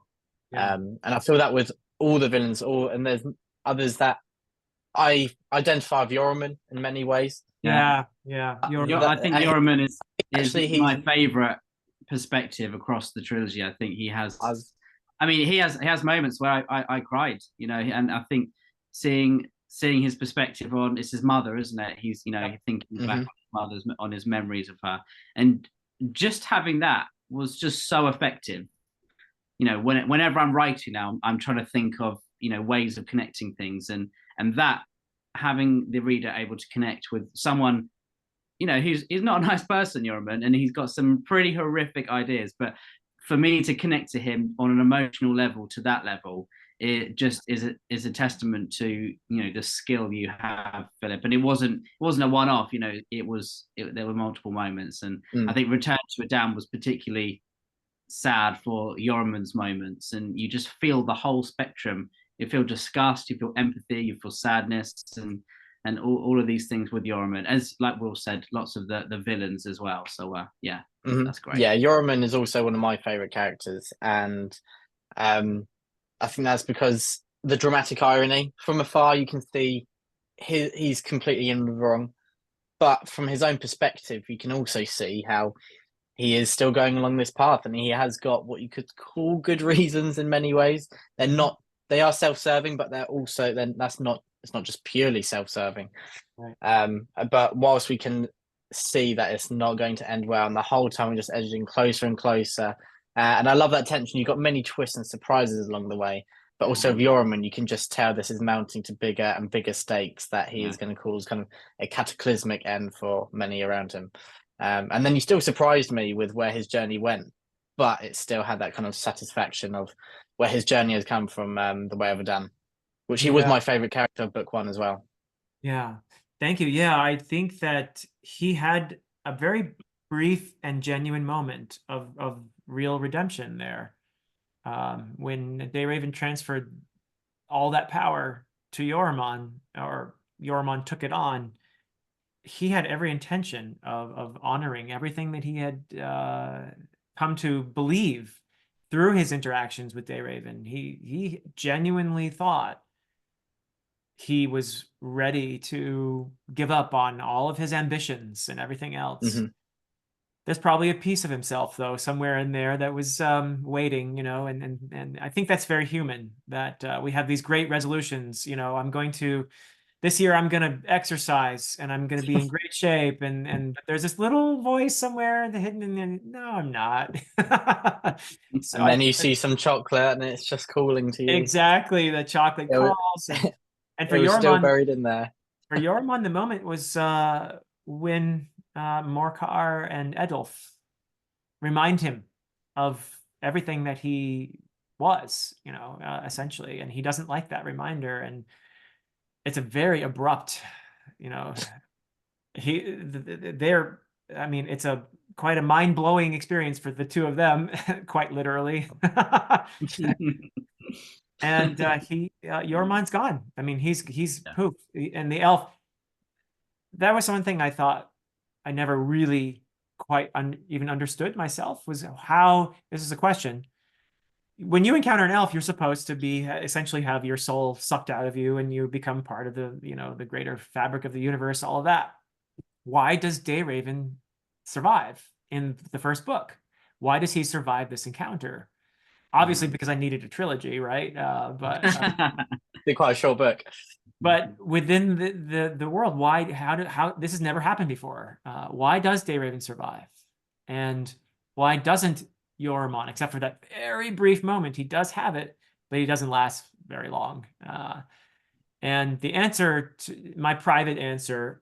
Yeah. And I feel that with all the villains, and there's others that I identify with Yoraman in many ways. Yeah. Yeah. You're I think Yoran is Actually, my favorite perspective across the trilogy. I think he has. I mean, he has moments where I cried, you know, and I think seeing his perspective on, it's his mother, isn't it? He's, you know, thinking back on his memories of her, and just having that was just so effective. You know, whenever I'm writing now, I'm trying to think of, you know, ways of connecting things, and that, having the reader able to connect with someone, you know, he's not a nice person, Yoraman, and he's got some pretty horrific ideas. But for me to connect to him on an emotional level, to that level, it just is a testament to, you know, the skill you have, Philip. And it wasn't a one-off. You know, there were multiple moments, and I think Return to Edan was particularly sad for Yoraman's moments, and you just feel the whole spectrum. You feel disgust, you feel empathy, you feel sadness, and all of these things with Yoraman, as like Will said, lots of the villains as well. So yeah, that's great. Yeah, Yoraman is also one of my favorite characters, and I think that's because the dramatic irony. From afar, you can see he's completely in the wrong, but from his own perspective, you can also see how he is still going along this path, and he has got what you could call good reasons in many ways. They are self-serving, but they're also, then it's not just purely self-serving. Right. But whilst we can see that it's not going to end well, and the whole time we're just edging closer and closer. And I love that tension. You've got many twists and surprises along the way, but also with Yoraman, you can just tell this is mounting to bigger and bigger stakes, that he is going to cause kind of a cataclysmic end for many around him. And then you still surprised me with where his journey went, but it still had that kind of satisfaction of where his journey has come from, the Way of Edan, which he was my favorite character of book one as well. Yeah. Thank you. Yeah, I think that he had a very brief and genuine moment of real redemption there. When Dayraven transferred all that power to Yoraman, or Yoraman took it on, he had every intention of honoring everything that he had come to believe through his interactions with Dayraven. He genuinely thought he was ready to give up on all of his ambitions and everything else. There's probably a piece of himself, though, somewhere in there that was waiting, you know, and I think that's very human, that we have these great resolutions. You know, this year I'm going to exercise and I'm going to be in great shape. And there's this little voice somewhere hidden in there. No, I'm not. So and then you see some chocolate and it's just calling to you. Exactly. The chocolate calls. And for it was Yoraman, still buried in there. For Yoraman, the moment was when Morcar and Edulf remind him of everything that he was, you know, essentially. And he doesn't like that reminder. And it's a very abrupt, you know, I mean, it's quite a mind-blowing experience for the two of them, quite literally. And Yoraman's gone. I mean, he's poof. And the elf, that was one thing I thought I never really quite even understood myself, was how, this is a question. When you encounter an elf, you're supposed to be essentially have your soul sucked out of you and you become part of the, you know, the greater fabric of the universe, all of that. Why does Dayraven survive in the first book? Why does he survive this encounter? Obviously, because I needed a trilogy, right? But it's quite a short book. But within the world, how this has never happened before? Why does Dayraven survive? And why doesn't Yoraman, except for that very brief moment? He does have it, but he doesn't last very long. And the answer, my private answer,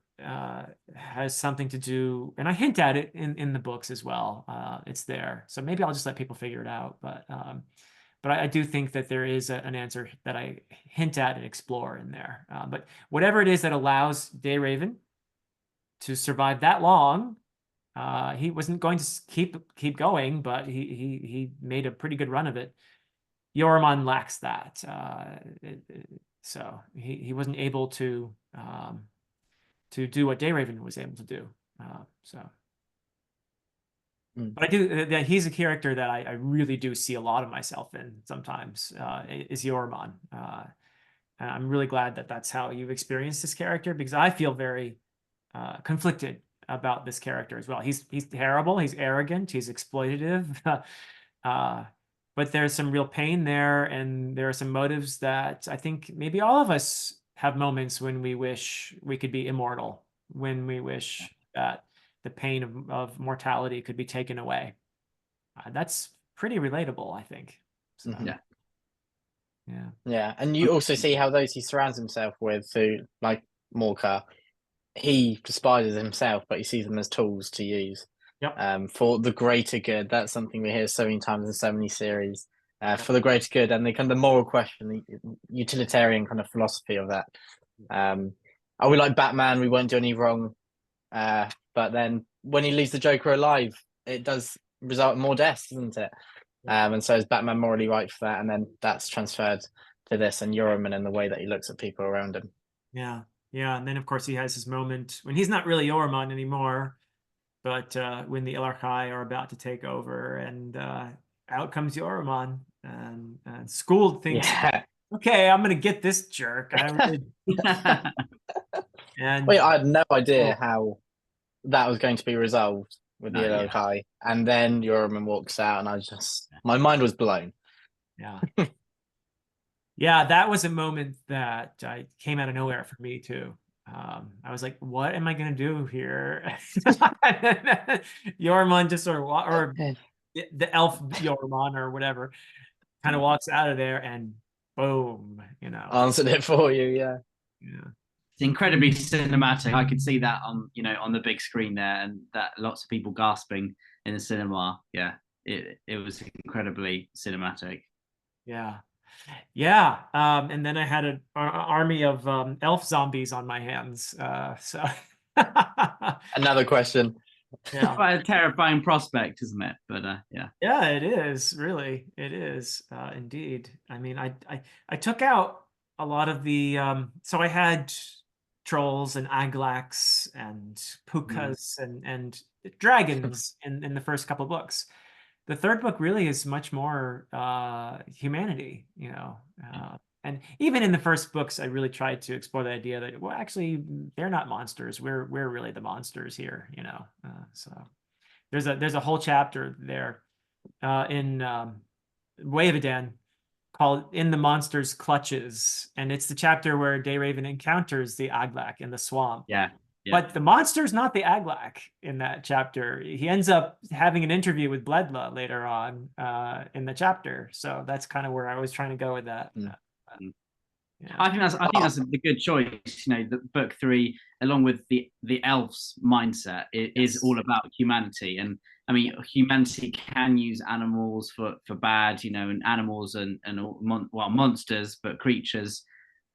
has something to do, and I hint at it in the books as well. It's there, so maybe I'll just let people figure it out. But I do think that there is an answer that I hint at and explore in there. But whatever it is that allows Daeraven to survive that long, he wasn't going to keep going, but he made a pretty good run of it. Yoramon lacks that, so he wasn't able to do what Daeraven was able to do. But I do that he's a character that I really do see a lot of myself in sometimes, is Yoramon. And I'm really glad that that's how you've experienced this character, because I feel very conflicted about this character as well. He's terrible, he's arrogant, he's exploitative, but there's some real pain there, and there are some motives that I think maybe all of us have moments when we wish we could be immortal, when we wish that the pain of mortality could be taken away. That's pretty relatable, I think. So, yeah. And you also see how those he surrounds himself with, who, like Morcar, he despises himself, but he sees them as tools to use. For the greater good. That's something we hear so many times in so many series. For the greater good, and the kind of the moral question, the utilitarian kind of philosophy of that. Are we like Batman? We won't do any wrong. But then when he leaves the Joker alive, it does result in more deaths, doesn't it? And so is Batman morally right for that? And then that's transferred to this and Yoraman and the way that he looks at people around him. Yeah. And then of course he has his moment when he's not really Yoramon anymore, but when the Ilarchai are about to take over, and out comes Yoramon, and Schooled thinks, okay, I'm gonna get this jerk. And wait, I had no idea how that was going to be resolved with the Ilarchai, and then Yoraman walks out, and my mind was blown. Yeah, that was a moment that came out of nowhere for me too. I was like, what am I going to do here? Yoramon just or the elf Yoramon or whatever kind of walks out of there, and boom, answered it for you. Yeah. It's incredibly cinematic. I could see that on the big screen there, and that lots of people gasping in the cinema. Yeah, it was incredibly cinematic. Yeah. And then I had an army of elf zombies on my hands. So another question. Yeah, quite a terrifying prospect, isn't it? But yeah, it is, really. It is, indeed. I mean, I took out a lot of the so I had trolls and aglaks and pukas and dragons in the first couple books. The third book really is much more humanity, and even in the first books, I really tried to explore the idea that, well, actually, they're not monsters. We're really the monsters here, So there's a whole chapter there in Way of Edan called "In the Monster's Clutches," and it's the chapter where Daeraven encounters the Aglak in the swamp. But the monster's not the Aglak in that chapter. He ends up having an interview with Bledla later on in the chapter. So that's kind of where I was trying to go with that. I think that's a good choice. The book 3, along with the elves mindset, is all about humanity. And I mean, humanity can use animals for bad, and animals and monsters, but creatures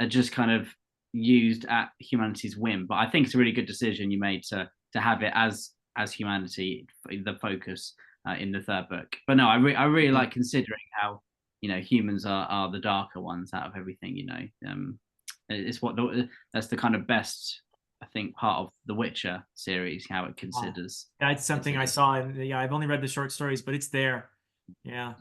are just kind of used at humanity's whim. But I think it's a really good decision you made to have it as humanity the focus in the third book. But no, I really like considering how humans are the darker ones out of everything. It's that's the kind of best, I think, part of the Witcher series, how it considers. That's something I saw, and I've only read the short stories, but it's there. Yeah,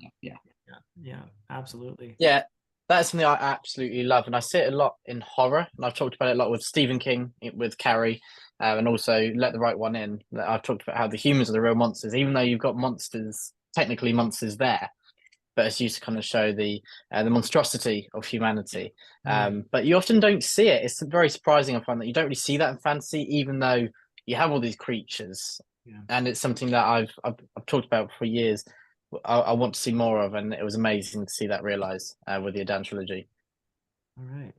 absolutely. Yeah, that's something I absolutely love, and I see it a lot in horror, and I've talked about it a lot with Stephen King, with Carrie, and also Let the Right One In. I've talked about how the humans are the real monsters, even though you've got technically monsters there, but it's used to kind of show the monstrosity of humanity. But you often don't see it. It's very surprising, I find, that you don't really see that in fantasy, even though you have all these creatures. And it's something that I've talked about for years I want to see more of, and it was amazing to see that realized with the Edan trilogy. All right.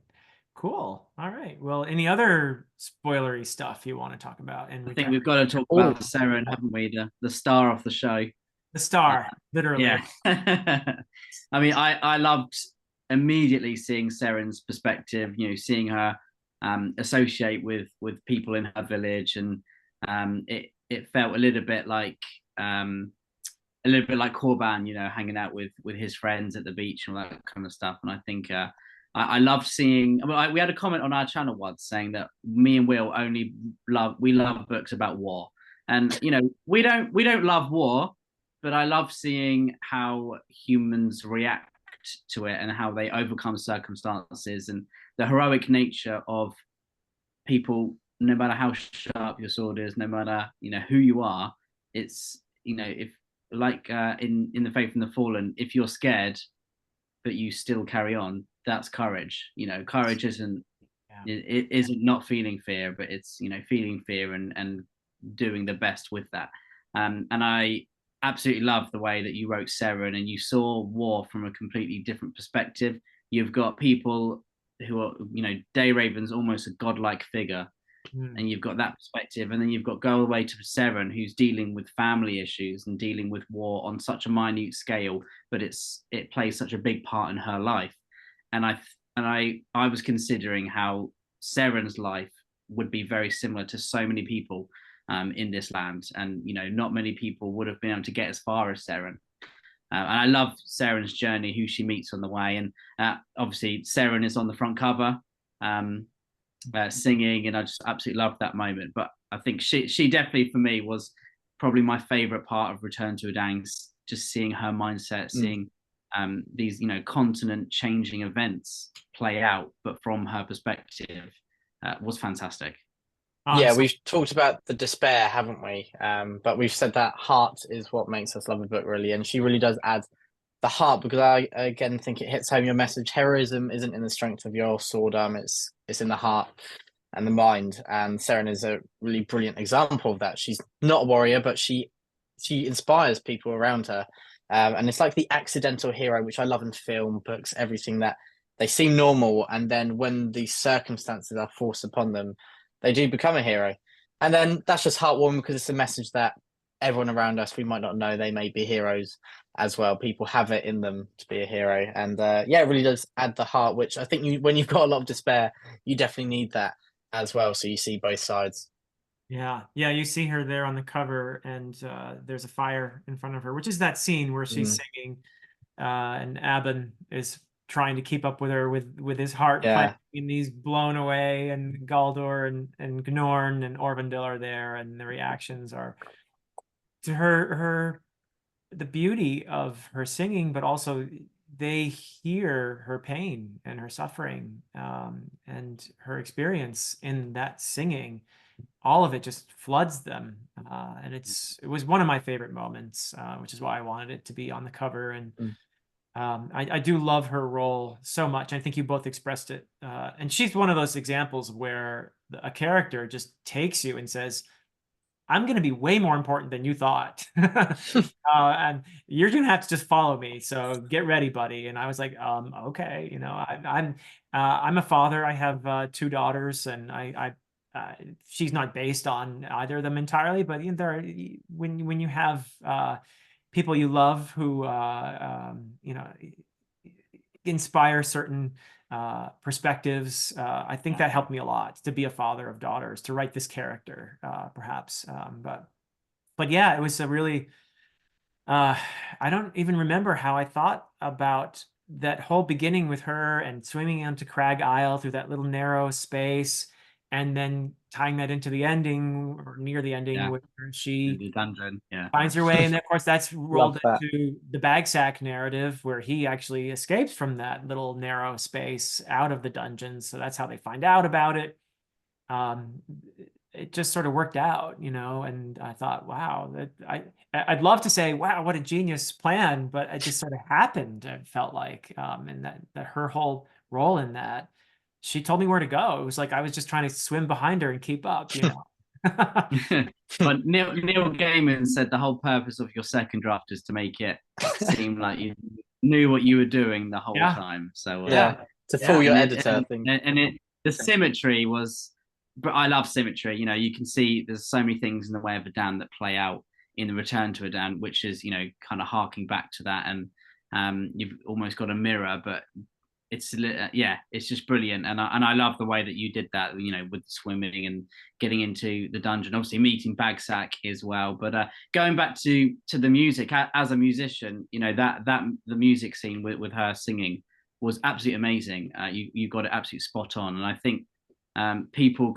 Cool. All right. Well, any other spoilery stuff you want to talk about in I think Return? we've got to talk Oh, about Sarin, haven't we? The star of the show. The star, literally. Yeah. I mean, I loved immediately seeing Saren's perspective, seeing her associate with people in her village, and it felt a little bit like Korban, hanging out with his friends at the beach and all that kind of stuff. And I think I loved seeing. I mean, we had a comment on our channel once saying that me and Will only love books about war, and we don't love war, but I love seeing how humans react to it and how they overcome circumstances and the heroic nature of people, no matter how sharp your sword is, no matter who you are. It's if like in the Faith and the Fallen, if you're scared but you still carry on, that's courage. Courage isn't it isn't not feeling fear, but it's feeling fear and doing the best with that. And I absolutely love the way that you wrote Sarin and you saw war from a completely different perspective. You've got people who are, Day Raven's almost a godlike figure, and you've got that perspective, and then you've got go all the way to Sarin, who's dealing with family issues and dealing with war on such a minute scale, but it plays such a big part in her life. And I was considering how Sarin's life would be very similar to so many people in this land, and not many people would have been able to get as far as Sarin. And I love Sarin's journey, who she meets on the way, and obviously Sarin is on the front cover, singing, and I just absolutely loved that moment. But I think she definitely for me was probably my favorite part of Return to Edan, just seeing her mindset, seeing these continent changing events play out, but from her perspective, was fantastic. Yeah, we've talked about the despair, haven't we? But we've said that heart is what makes us love a book, really. And she really does add the heart, because I again think it hits home your message. Heroism isn't in the strength of your sword arm; it's in the heart and the mind. And Sarin is a really brilliant example of that. She's not a warrior, but she inspires people around her. And it's like the accidental hero, which I love in film, books, everything, that they seem normal, and then when the circumstances are forced upon them, they do become a hero. And then that's just heartwarming, because it's a message that everyone around us, we might not know, they may be heroes as well. People have it in them to be a hero. And yeah, it really does add the heart, which I think when you've got a lot of despair, you definitely need that as well. So you see both sides. Yeah, you see her there on the cover, and there's a fire in front of her, which is that scene where she's singing, and Adan is trying to keep up with her with his heart fighting, and he's blown away, and Galdor and Gnorn and Orvandil are there, and the reactions are to her the beauty of her singing, but also they hear her pain and her suffering, and her experience in that singing. All of it just floods them, and it was one of my favorite moments, which is why I wanted it to be on the cover. And I do love her role so much. I think you both expressed it, and she's one of those examples where a character just takes you and says, I'm going to be way more important than you thought. And you're going to have to just follow me. So get ready, buddy. And I was like, okay, I'm a father. I have 2 daughters, and she's not based on either of them entirely, but when you have people you love who inspire certain perspectives, I think that helped me a lot to be a father of daughters, to write this character, perhaps. But yeah, it was a really I don't even remember how I thought about that whole beginning with her and swimming onto Crag Isle through that little narrow space, and then tying that into the ending, or near the ending, where she the dungeon, finds her way. And of course, that's rolled that. into the Bagsack narrative, where he actually escapes from that little narrow space out of the dungeon. So that's how they find out about it. It just sort of worked out, and I thought, wow, I'd love to say, wow, what a genius plan, but it just sort of happened. It felt like, and that her whole role in that, she told me where to go. It was like I was just trying to swim behind her and keep up. But Neil Gaiman said the whole purpose of your second draft is to make it seem like you knew what you were doing the whole Yeah. time. So Yeah, to Yeah. fool your and editor. I think. the symmetry was, but I love symmetry. You know, you can see there's so many things in the Way of Edan that play out in the Return to Edan, which is, you know, kind of harking back to that, and you've almost got a mirror, but it's yeah, it's just brilliant, and I love the way that you did that, you know, with swimming and getting into the dungeon, obviously meeting Bagsack as well. But going back to the music, as a musician, you know, that the music scene with her singing was absolutely amazing. You got it absolutely spot on, and I think people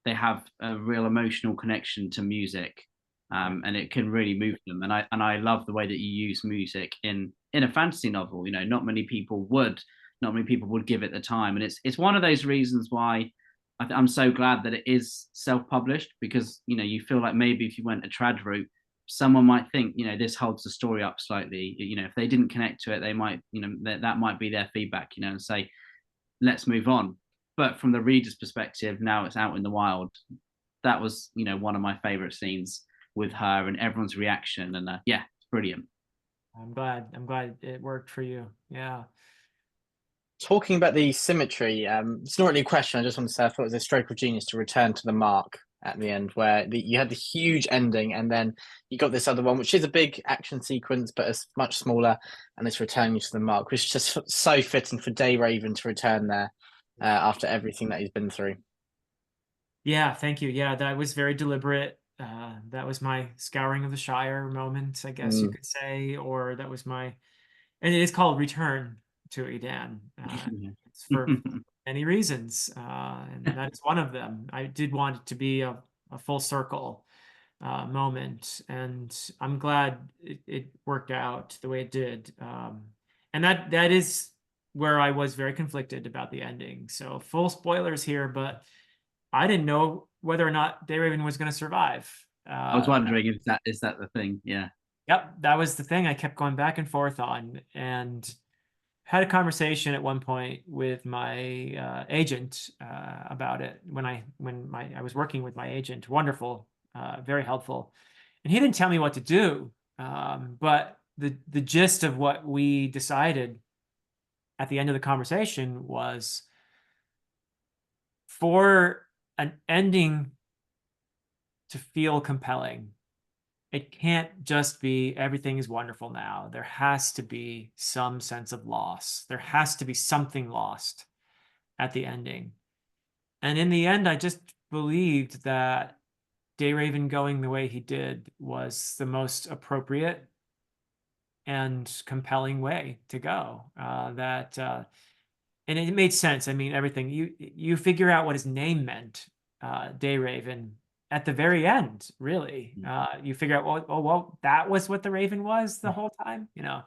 they have a real emotional connection to music, and it can really move them. And I love the way that you use music in a fantasy novel. You know, not many people would give it the time, and it's one of those reasons why I'm so glad that it is self-published, because, you know, you feel like maybe if you went a trad route, someone might think, you know, this holds the story up slightly. You know, if they didn't connect to it, they might, you know, that might be their feedback, you know, and say, let's move on. But from the reader's perspective, now it's out in the wild. That was, you know, one of my favorite scenes with her and everyone's reaction, and yeah, it's brilliant. I'm glad it worked for you. Yeah. Talking about the symmetry, it's not really a question. I just want to say I thought it was a stroke of genius to return to the mark at the end, where you had the huge ending, and then you got this other one, which is a big action sequence, but it's much smaller, and it's returning you to the mark, which is just so fitting for Raven to return there after everything that he's been through. Yeah, thank you. Yeah, that was very deliberate. That was my scouring of the Shire moment, I guess you could say, or that was my, and it is called Return to Edan. It's for many reasons, and that is one of them. I did want it to be a full circle moment, and I'm glad it worked out the way it did. And that is where I was very conflicted about the ending. So full spoilers here, but I didn't know whether or not Raven was going to survive. I was wondering if that is the thing. Yeah. Yep, that was the thing I kept going back and forth on, and had a conversation at one point with my agent about it when I was working with my agent. Wonderful, very helpful, and he didn't tell me what to do. But the gist of what we decided at the end of the conversation was, for an ending to feel compelling, it can't just be everything is wonderful now. There has to be some sense of loss. There has to be something lost at the ending. And in the end, I just believed that Raven going the way he did was the most appropriate and compelling way to go. And it made sense. I mean, everything you figure out what his name meant, Raven, at the very end, really. You figure out, oh, well, that was what the Raven was the whole time. You know,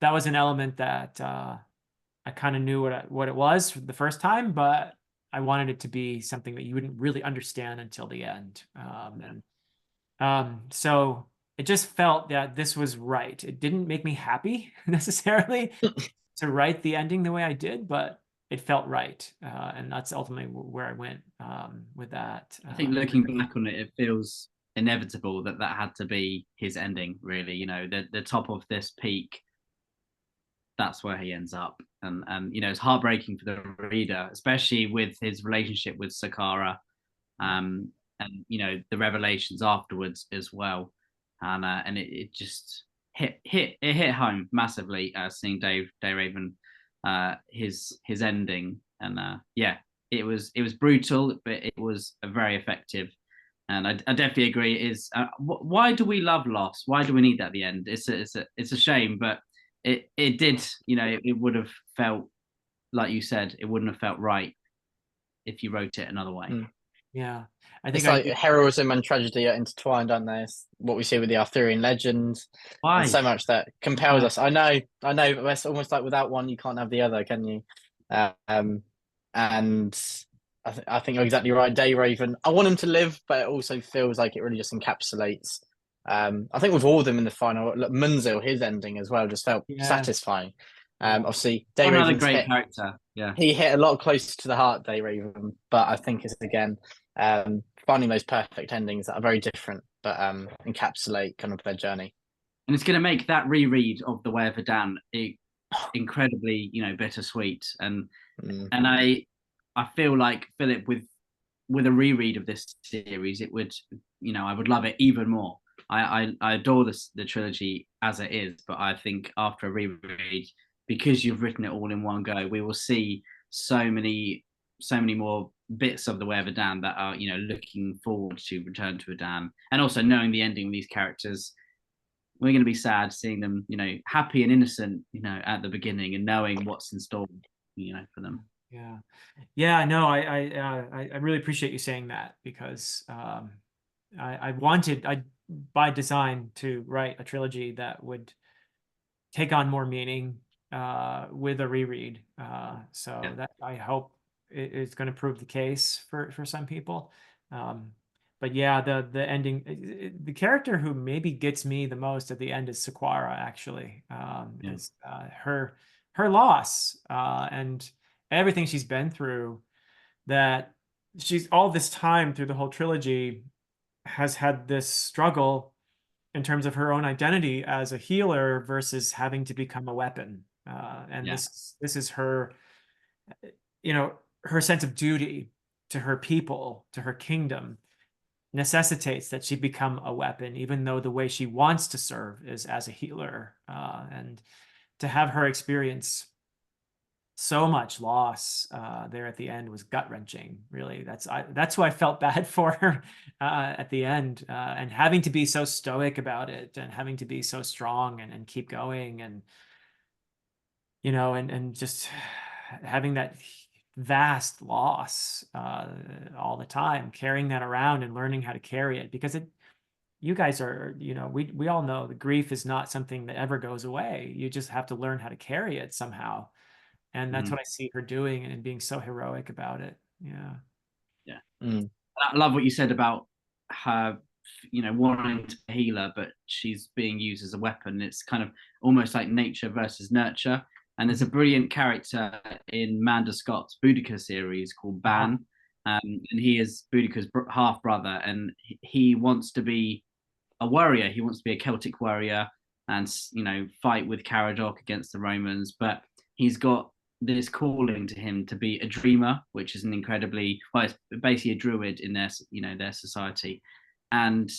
that was an element that I kind of knew what it was the first time, but I wanted it to be something that you wouldn't really understand until the end. So it just felt that this was right. It didn't make me happy necessarily to write the ending the way I did, but it felt right. And that's ultimately where I went with that. I think looking back on it, it feels inevitable that had to be his ending, really. You know, the top of this peak, that's where he ends up. And you know, it's heartbreaking for the reader, especially with his relationship with Sakara, and you know, the revelations afterwards as well. And it just hit home massively, seeing Raven, his ending. And yeah, it was brutal, but it was very effective. And I definitely agree. It is why do we love loss? Why do we need that at the end? It's a shame, but it did, you know, it would have felt, like you said, it wouldn't have felt right if you wrote it another way. Yeah, I think it's like heroism and tragedy are intertwined, aren't they? It's what we see with the Arthurian legends. Why? And so much that compels us. I know, but it's almost like without one, you can't have the other, can you? And I think you're exactly right. Raven, I want him to live, but it also feels like it really just encapsulates. I think with all of them in the final, look, Munzil, his ending as well just felt satisfying. Obviously, another great character. Yeah, he hit a lot closer to the heart, Raven, but I think it's again finding those perfect endings that are very different, but encapsulate kind of their journey. And it's going to make that reread of The Way of Edan incredibly, bittersweet. And I feel like Philip, with a reread of this series, it would, I would love it even more. I adore the trilogy as it is, but I think after a reread, because you've written it all in one go, we will see so many more bits of The Way of Edan that are, looking forward to Return to Edan. And also knowing the ending of these characters, we're going to be sad seeing them, happy and innocent, at the beginning, and knowing what's in store, for them. Yeah, no, I really appreciate you saying that, because I wanted, by design, to write a trilogy that would take on more meaning with a reread. So that, I hope, it's going to prove the case for some people. But yeah, the ending, the character who maybe gets me the most at the end is Sequara, actually. Is her loss and everything she's been through, that she's all this time through the whole trilogy has had this struggle in terms of her own identity as a healer versus having to become a weapon. And this is her, her sense of duty to her people, to her kingdom, necessitates that she become a weapon, even though the way she wants to serve is as a healer. And to have her experience so much loss there at the end was gut-wrenching, really. That's who I felt bad for at the end, and having to be so stoic about it, and having to be so strong and keep going, and and just having that vast loss all the time, carrying that around and learning how to carry it, because you guys are, we all know the grief is not something that ever goes away. You just have to learn how to carry it somehow. And that's what I see her doing, and being so heroic about it. Yeah. I love what you said about her, wanting to heal her, but she's being used as a weapon. It's kind of almost like nature versus nurture. And there's a brilliant character in Manda Scott's Boudica series called Ban. And he is Boudica's half brother, and he wants to be a warrior. He wants to be a Celtic warrior and, fight with Caradoc against the Romans. But he's got this calling to him to be a dreamer, which is an incredibly, well, it's basically a druid in their, their society. And,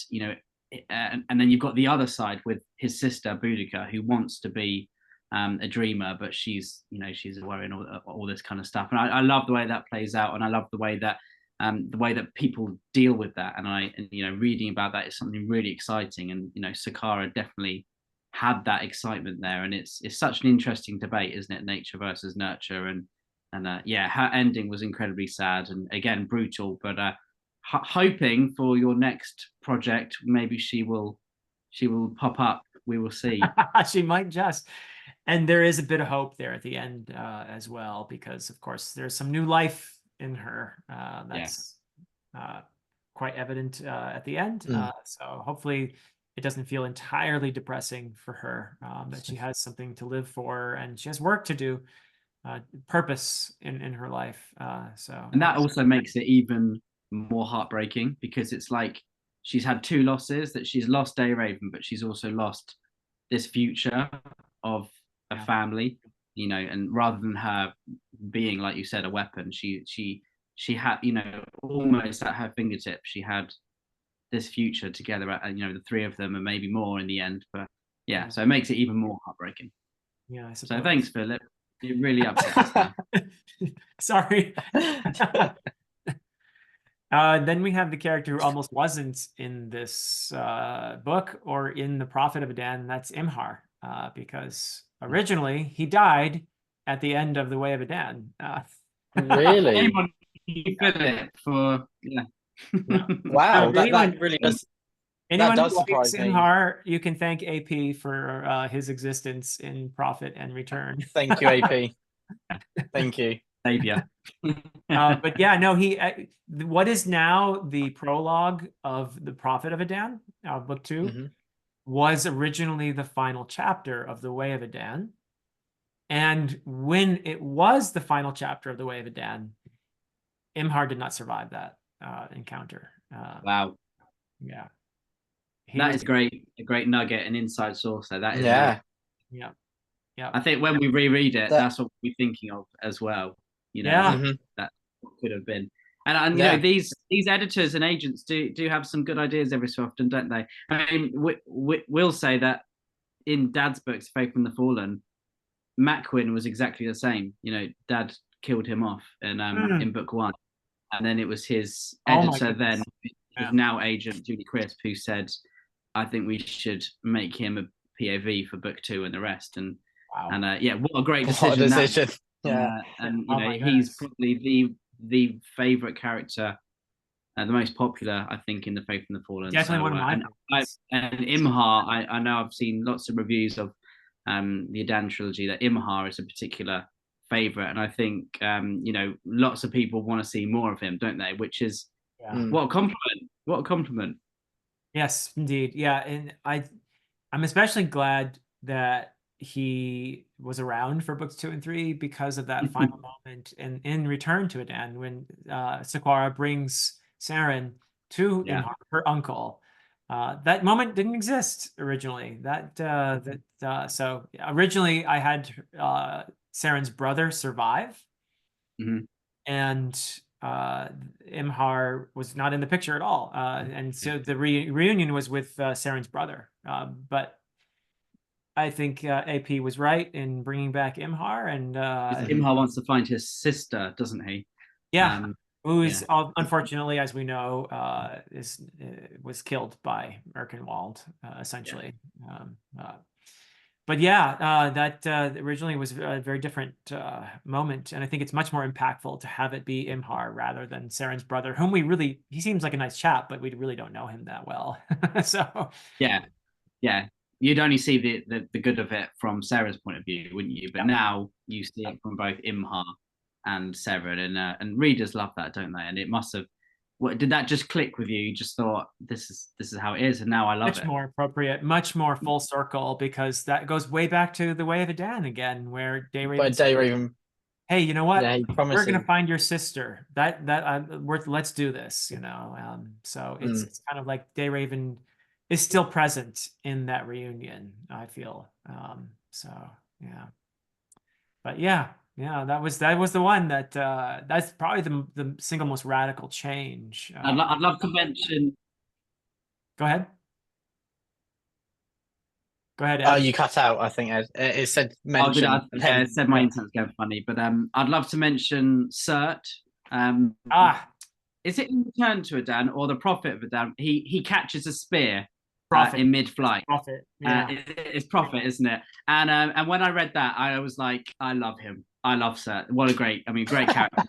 and then you've got the other side with his sister Boudica, who wants to be a dreamer, but she's, she's a warrior and all this kind of stuff. And I love the way that plays out, and I love the way that people deal with that. And reading about that is something really exciting. And Sakara definitely had that excitement there, and it's such an interesting debate, isn't it? Nature versus nurture, and her ending was incredibly sad and again brutal. But hoping for your next project, maybe she will pop up. We will see. She might just. And there is a bit of hope there at the end as well, because of course there's some new life in her. That's quite evident at the end. So hopefully it doesn't feel entirely depressing for her, that she has something to live for, and she has work to do, purpose in her life. And that also makes it even more heartbreaking, because it's like she's had two losses, that she's lost Raven, but she's also lost this future of a family, and rather than her being, like you said, a weapon, she had, almost at her fingertips, she had this future together, the three of them, and maybe more in the end. But so it makes it even more heartbreaking. I suppose. So thanks, Philip. You really upset us. Sorry. Then we have the character who almost wasn't in this book or in the Prophet of Edan. That's Imhar, because originally he died at the end of the Way of Edan. Really? Philip for Wow, that really does. Anyone that does who likes surprise me. Imhar, you can thank AP for his existence in Prophet and Return. Thank you, AP. Thank you. Savior. But yeah, no, what is now the prologue of the Prophet of Edan, book 2, was originally the final chapter of the Way of Edan. And when it was the final chapter of the Way of Edan, Imhar did not survive that encounter. Wow, Yeah, that is a great nugget and inside source there. That is really, Yeah. Yeah, yeah, I think when we reread it, That- that's what we're thinking of as well. You know, yeah. Mhm. that what could have been. And you Yeah. know, these editors and agents do have some good ideas every so often, don't they? I mean, we'll say that in Dad's books, Faith and the Fallen, Matt Quinn was exactly the same. You know, Dad killed him off in book one, and then it was his Oh my editor, then goodness. his Yeah. now agent Julie Crisp, who said, "I think we should make him a POV for book two and the rest." And Wow. yeah, what a great What a decision! That decision. Yeah. and Oh you know, my he's goodness. probably the favorite character, the most popular, I think, in the Faith and the Fallen. Definitely So, one of my favorites. and Imhar, I know I've seen lots of reviews of the Edan trilogy, that Imhar is a particular favorite, and I think you know, lots of people want to see more of him, don't they? Which is Yeah. Mm. what a compliment! What a compliment! Yes, indeed. Yeah, and I'm especially glad that he was around for books 2 and 3 because of that final moment in Return to Edan when Sequara brings Sarin to Yeah. Imhar, her uncle. That moment didn't exist originally. So originally I had Sarin's brother survive, Mhm. and Imhar was not in the picture at all. And so the reunion was with Saren's brother. But I think AP was right in bringing back Imhar, and Imhar wants to find his sister, doesn't he? yeah, who is yeah. unfortunately, as we know, was killed by Erkenwald, essentially. But yeah, that originally was a very different moment, and I think it's much more impactful to have it be Imhar rather than Saren's brother, whom he seems like a nice chap, but we really don't know him that well. So Yeah, you'd only see the good of it from Sarah's point of view, wouldn't you? But now you see it from both Imhar and Seren, and readers love that, don't they? And it must have. What did that just click with you? You just thought this is how it is, and now I love much it. more appropriate, much more full circle, because that goes way back to the Way of Edan again, where But Dayraven, hey, you know what? yeah, he We're promises. gonna find your sister. Let's do this. So it's kind of like Dayraven is still present in that reunion, I feel. So yeah, but yeah, that was the one that's probably the single most radical change. I'd love to mention. Go ahead. Go ahead, Oh, Ed. you cut out, I think, Ed. It said Oh, did mention. I? It said my internet's going funny, but I'd love to mention Cert. Is it in Return to Edan or the Prophet of Edan? He catches a spear Prophet. in mid-flight. Prophet. Yeah. It's Prophet, isn't it? And when I read that, I was like, I love him. I love Cert. What a great character.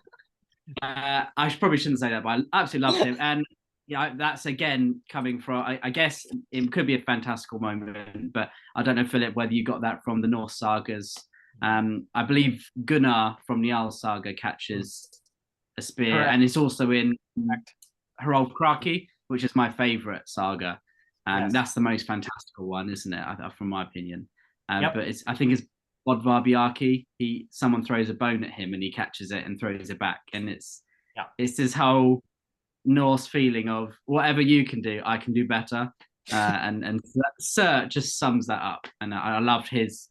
I probably shouldn't say that, but I absolutely loved him. And yeah, that's again coming from. I guess it could be a fantastical moment, but I don't know, Philip, whether you got that from the Norse sagas. I believe Gunnar from the Jarl saga catches a spear, Correct. and it's also in Harald Kraki, which is my favorite saga. Yes. That's the most fantastical one, isn't it? From my opinion. Yep. But I think it's Bodvar Bjarki. Someone throws a bone at him and he catches it and throws it back, and it's this whole Norse feeling of whatever you can do, I can do better. And Sir just sums that up, and I loved his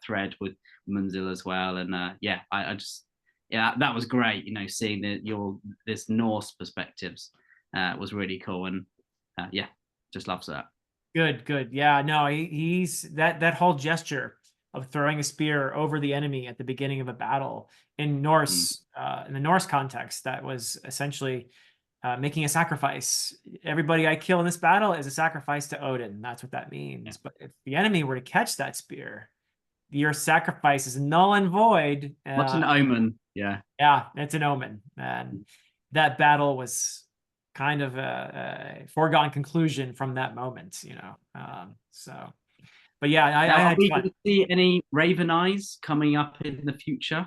thread with Munzil as well. And I just that was great. You know, seeing this Norse perspectives was really cool, and just loves that. Good. Yeah, no, he's that whole gesture of throwing a spear over the enemy at the beginning of a battle in Norse, in the Norse context, that was essentially making a sacrifice. Everybody I kill in this battle is a sacrifice to Odin. That's what that means. Yeah. But if the enemy were to catch that spear, your sacrifice is null and void. What's an omen? Yeah, it's an omen. And that battle was kind of a foregone conclusion from that moment, but yeah, are we going to see any Raven Eyes coming up in the future?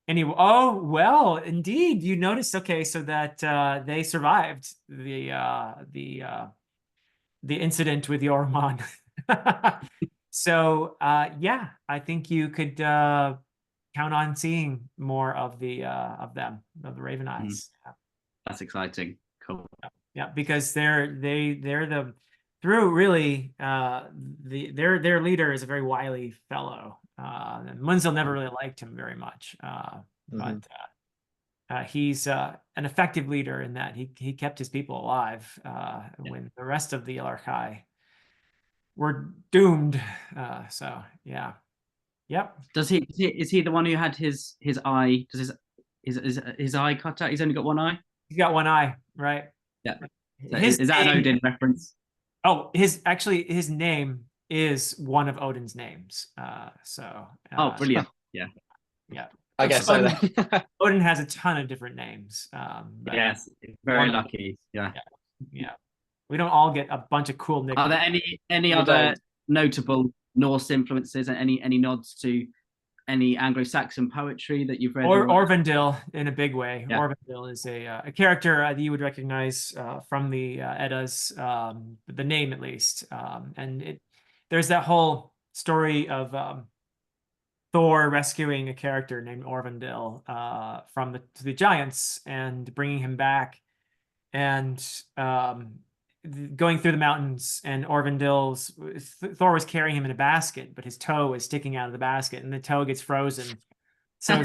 Oh, well, indeed. You noticed, okay, so that they survived the incident with Yoran. So yeah, I think you could count on seeing more of the Raven Eyes. That's exciting. Cool. Yeah, because they're the through really their leader is a very wily fellow. And Munzel never really liked him very much. But he's an effective leader in that he kept his people alive when the rest of the Elarchai were doomed. So yeah. Yep. Is he the one who had his eye? Does his eye cut out? He's only got one eye. He's got one eye, right? Yeah. So His is that an name, Odin reference? oh, his name is one of Odin's names. Oh, brilliant. Yeah. Yeah. I guess so. Then. Odin has a ton of different names. But Yes, very lucky. Yeah. Yeah. We don't all get a bunch of cool nicknames. Are there any other notable Norse influences and any nods to any Anglo-Saxon poetry that you've read? Orvandil in a big way. Yeah. Orvandil is a character that you would recognize from the Eddas, the name at least. And there's that whole story of Thor rescuing a character named Orvandil from the giants and bringing him back, and going through the mountains, and Thor was carrying him in a basket, but his toe is sticking out of the basket, and the toe gets frozen. So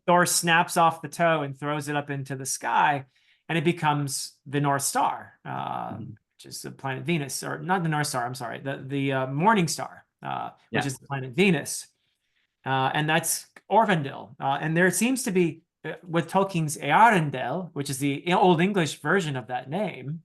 Thor snaps off the toe and throws it up into the sky, and it becomes the North Star, which is the planet Venus, or not the North Star. I'm sorry, the Morning Star, which is the planet Venus, and that's Orvandil. And there seems to be with Tolkien's Earendel, which is the Old English version of that name.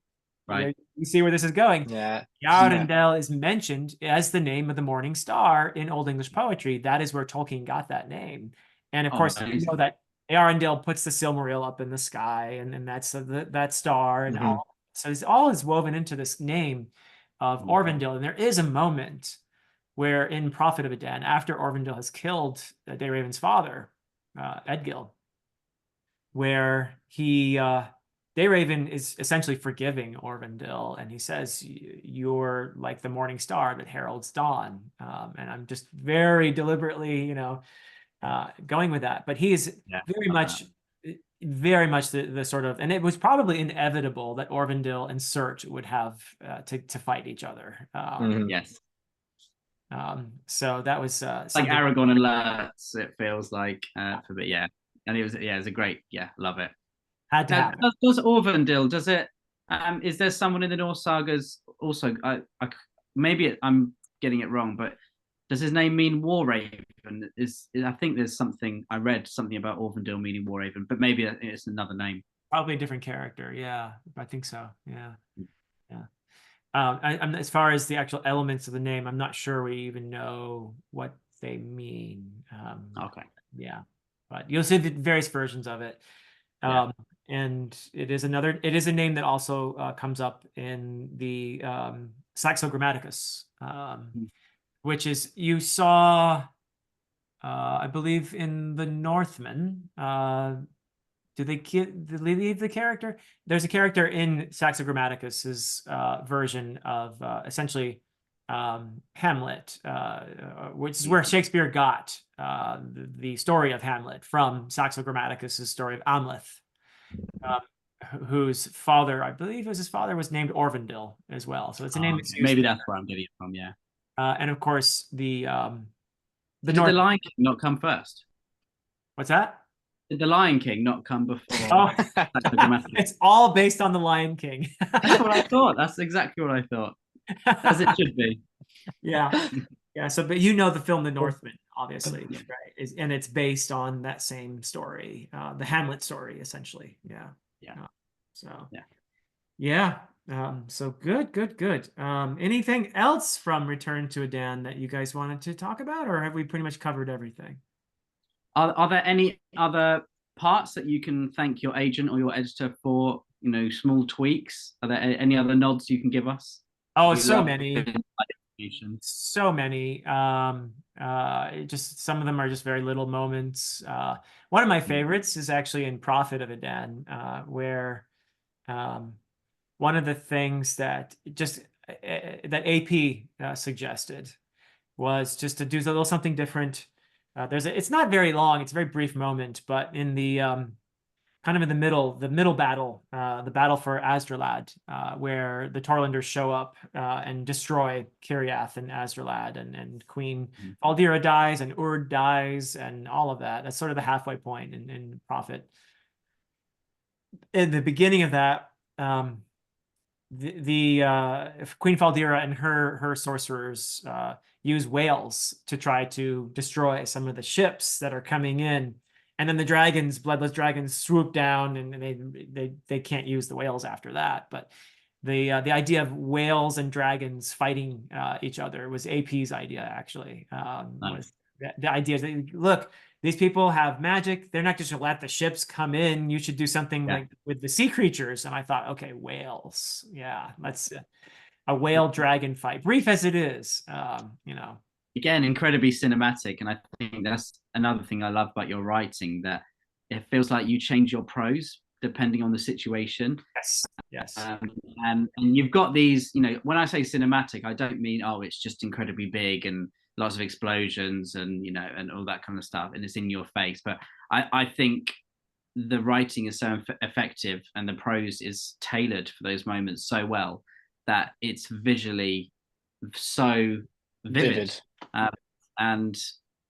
Right. You see where this is going. Yeah. Earendel is mentioned as the name of the morning star in Old English poetry. That is where Tolkien got that name. And of course, you know that Earendel puts the Silmaril up in the sky, and that's that star, and all is woven into this name of Orvandil. And there is a moment where in Prophet of Edan, after Orvandil has killed Dayraven's father, Edgil, where Dayraven is essentially forgiving Orvandil, and he says, "You're like the morning star that heralds dawn." And I'm just very deliberately, going with that. But he is very much the sort of, and it was probably inevitable that Orvandil and Surt would have to fight each other. Yes. So that was like Aragorn and Lurtz, it feels like, but yeah. And it was a great, love it. Had to happen. Does Orvandil, does it, is there someone in the Norse sagas also, maybe I'm getting it wrong, but does his name mean War Raven? I think there's something, I read something about Orvandil meaning War Raven, but maybe it's another name. Probably a different character, yeah, I think so, yeah. I'm as far as the actual elements of the name, I'm not sure we even know what they mean. Okay. Yeah, but you'll see the various versions of it. And it is a name that also comes up in the Saxo Grammaticus, which is, you saw, I believe in the Northmen. Do they leave the character? There's a character in Saxo Grammaticus's version of essentially Hamlet, which is where Shakespeare got the story of Hamlet from Saxo Grammaticus's story of Amleth, whose father, I believe his father, was named Orvandil as well. So it's a name that's used maybe that's where I'm getting it from. Yeah. And of course the Did the Lion King not come first? What's that? Did the Lion King not come before? Oh, it's all based on the Lion King. That's what I thought. That's exactly what I thought. As it should be. Yeah. So, but the film The Northman, obviously, right? And it's based on that same story, the Hamlet story, essentially. Yeah. So good. Anything else from Return to Edan that you guys wanted to talk about, or have we pretty much covered everything? Are there any other parts that you can thank your agent or your editor for, small tweaks? Are there any other nods you can give us? Oh, so many. Just some of them are just very little moments. One of my favorites is actually in Prophet of Edan, where one of the things that AP suggested was just to do a little something different. It's not very long, it's a very brief moment, but in the kind of in the middle battle, the battle for Azdralad, where the Torlanders show up and destroy Kiriath and Azdralad, and Queen Valdira dies and Urd dies and all of that. That's sort of the halfway point in Prophet. In the beginning of that, if Queen Valdira and her sorcerers use whales to try to destroy some of the ships that are coming in, and then the dragons, bloodless dragons, swoop down, and they can't use the whales after that. But the idea of whales and dragons fighting each other was AP's idea, actually. Was the idea that, look, these people have magic. They're not just gonna let the ships come in. You should do something like with the sea creatures. And I thought, okay, whales. Yeah, let's a whale dragon fight, brief as it is. You know, again, incredibly cinematic, and I think that's another thing I love about your writing, that it feels like you change your prose depending on the situation. Yes. And you've got these, you know, when I say cinematic, I don't mean, oh, it's just incredibly big and lots of explosions and, you know, and all that kind of stuff, and it's in your face. But I think the writing is so effective and the prose is tailored for those moments so well that it's visually so vivid. And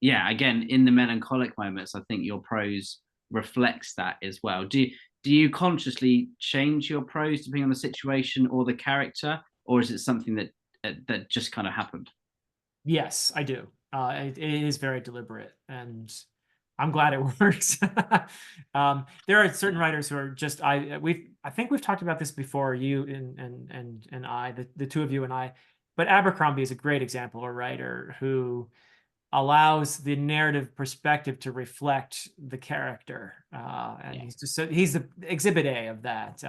yeah, again, in the melancholic moments, I think your prose reflects that as well. Do you consciously change your prose depending on the situation or the character, or is it something that just kind of happened? Yes, I do. It is very deliberate, and I'm glad it works. There are certain writers who are just I think we've talked about this before, you and I, the two of you and I, but Abercrombie is a great example of a writer who allows the narrative perspective to reflect the character, and he's the exhibit A of that.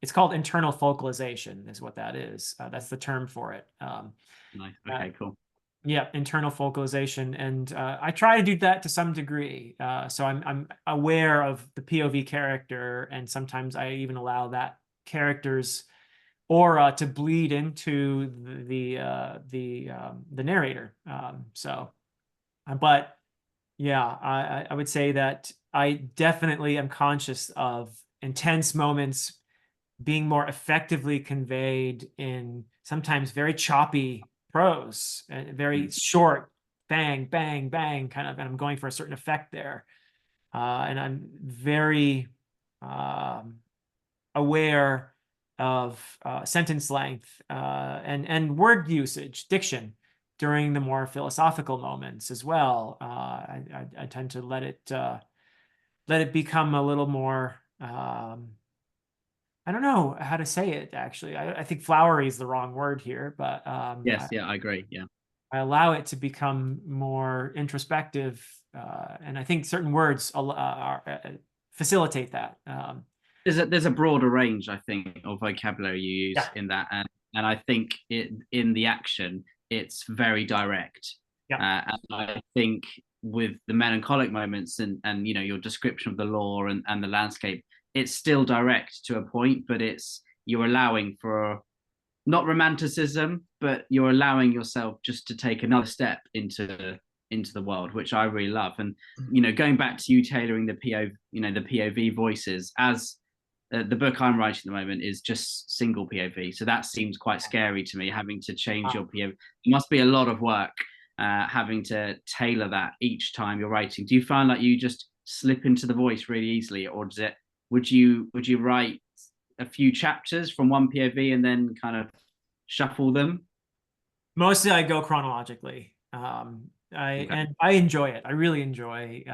It's called internal focalization, is what that is. That's the term for it. Nice. Okay, cool. Yeah, internal focalization, and I try to do that to some degree. So I'm aware of the POV character, and sometimes I even allow that character's aura to bleed into the narrator. But yeah, I would say that I definitely am conscious of intense moments being more effectively conveyed in sometimes very choppy prose, and very short, bang, bang, bang, kind of, and I'm going for a certain effect there. And I'm very aware of sentence length and word usage, diction, during the more philosophical moments as well. I tend to let it become a little more, I don't know how to say it, actually. I think flowery is the wrong word here, but yes, I agree. Yeah, I allow it to become more introspective, and I think certain words facilitate that. there's a broader range, I think, of vocabulary you use in that, and I think in the action it's very direct. And I think with the melancholic moments and you know, your description of the lore and the landscape, it's still direct to a point, but you're allowing for not romanticism, but you're allowing yourself just to take another step into the world, which I really love. And you know, going back to you tailoring the POV voices, as the book I'm writing at the moment is just single POV, so that seems quite scary to me, having to change your POV. It must be a lot of work, having to tailor that each time you're writing. Do you find like you just slip into the voice really easily, or would you write a few chapters from one POV and then kind of shuffle them? Mostly I go chronologically. And I enjoy it. I really enjoy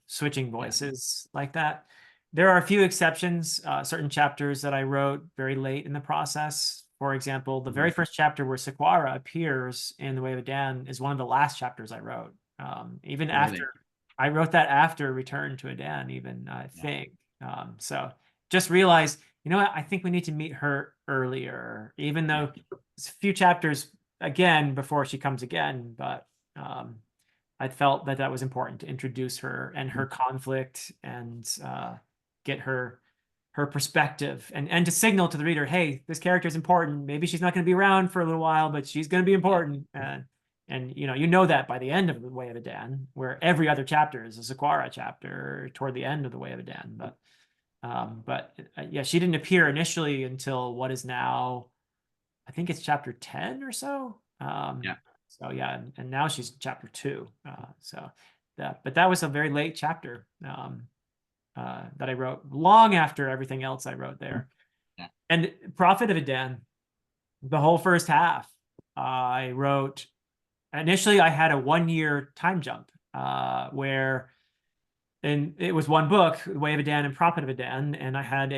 switching voices like that. There are a few exceptions, certain chapters that I wrote very late in the process. For example, the very first chapter where Sequara appears in The Way of Edan is one of the last chapters I wrote. Even after I wrote that after Return to Edan, even I think. So just realized, you know what, I think we need to meet her earlier, even though it's a few chapters again before she comes again, but I felt that was important to introduce her and her conflict, and get her perspective, and to signal to the reader, hey, this character is important. Maybe she's not going to be around for a little while, but she's going to be important. And you know that by the end of the Way of Edan, where every other chapter is a Sequara chapter toward the end of the Way of Edan. But yeah, she didn't appear initially until what is now, I think it's chapter 10 or so. Yeah. So yeah, and now she's chapter 2. But that was a very late chapter that I wrote long after everything else I wrote there. Yeah. And Prophet of Edan, the whole first half, I wrote. Initially, I had a 1-year time jump where, and it was one book, Way of Edan and Prophet of Edan, and I had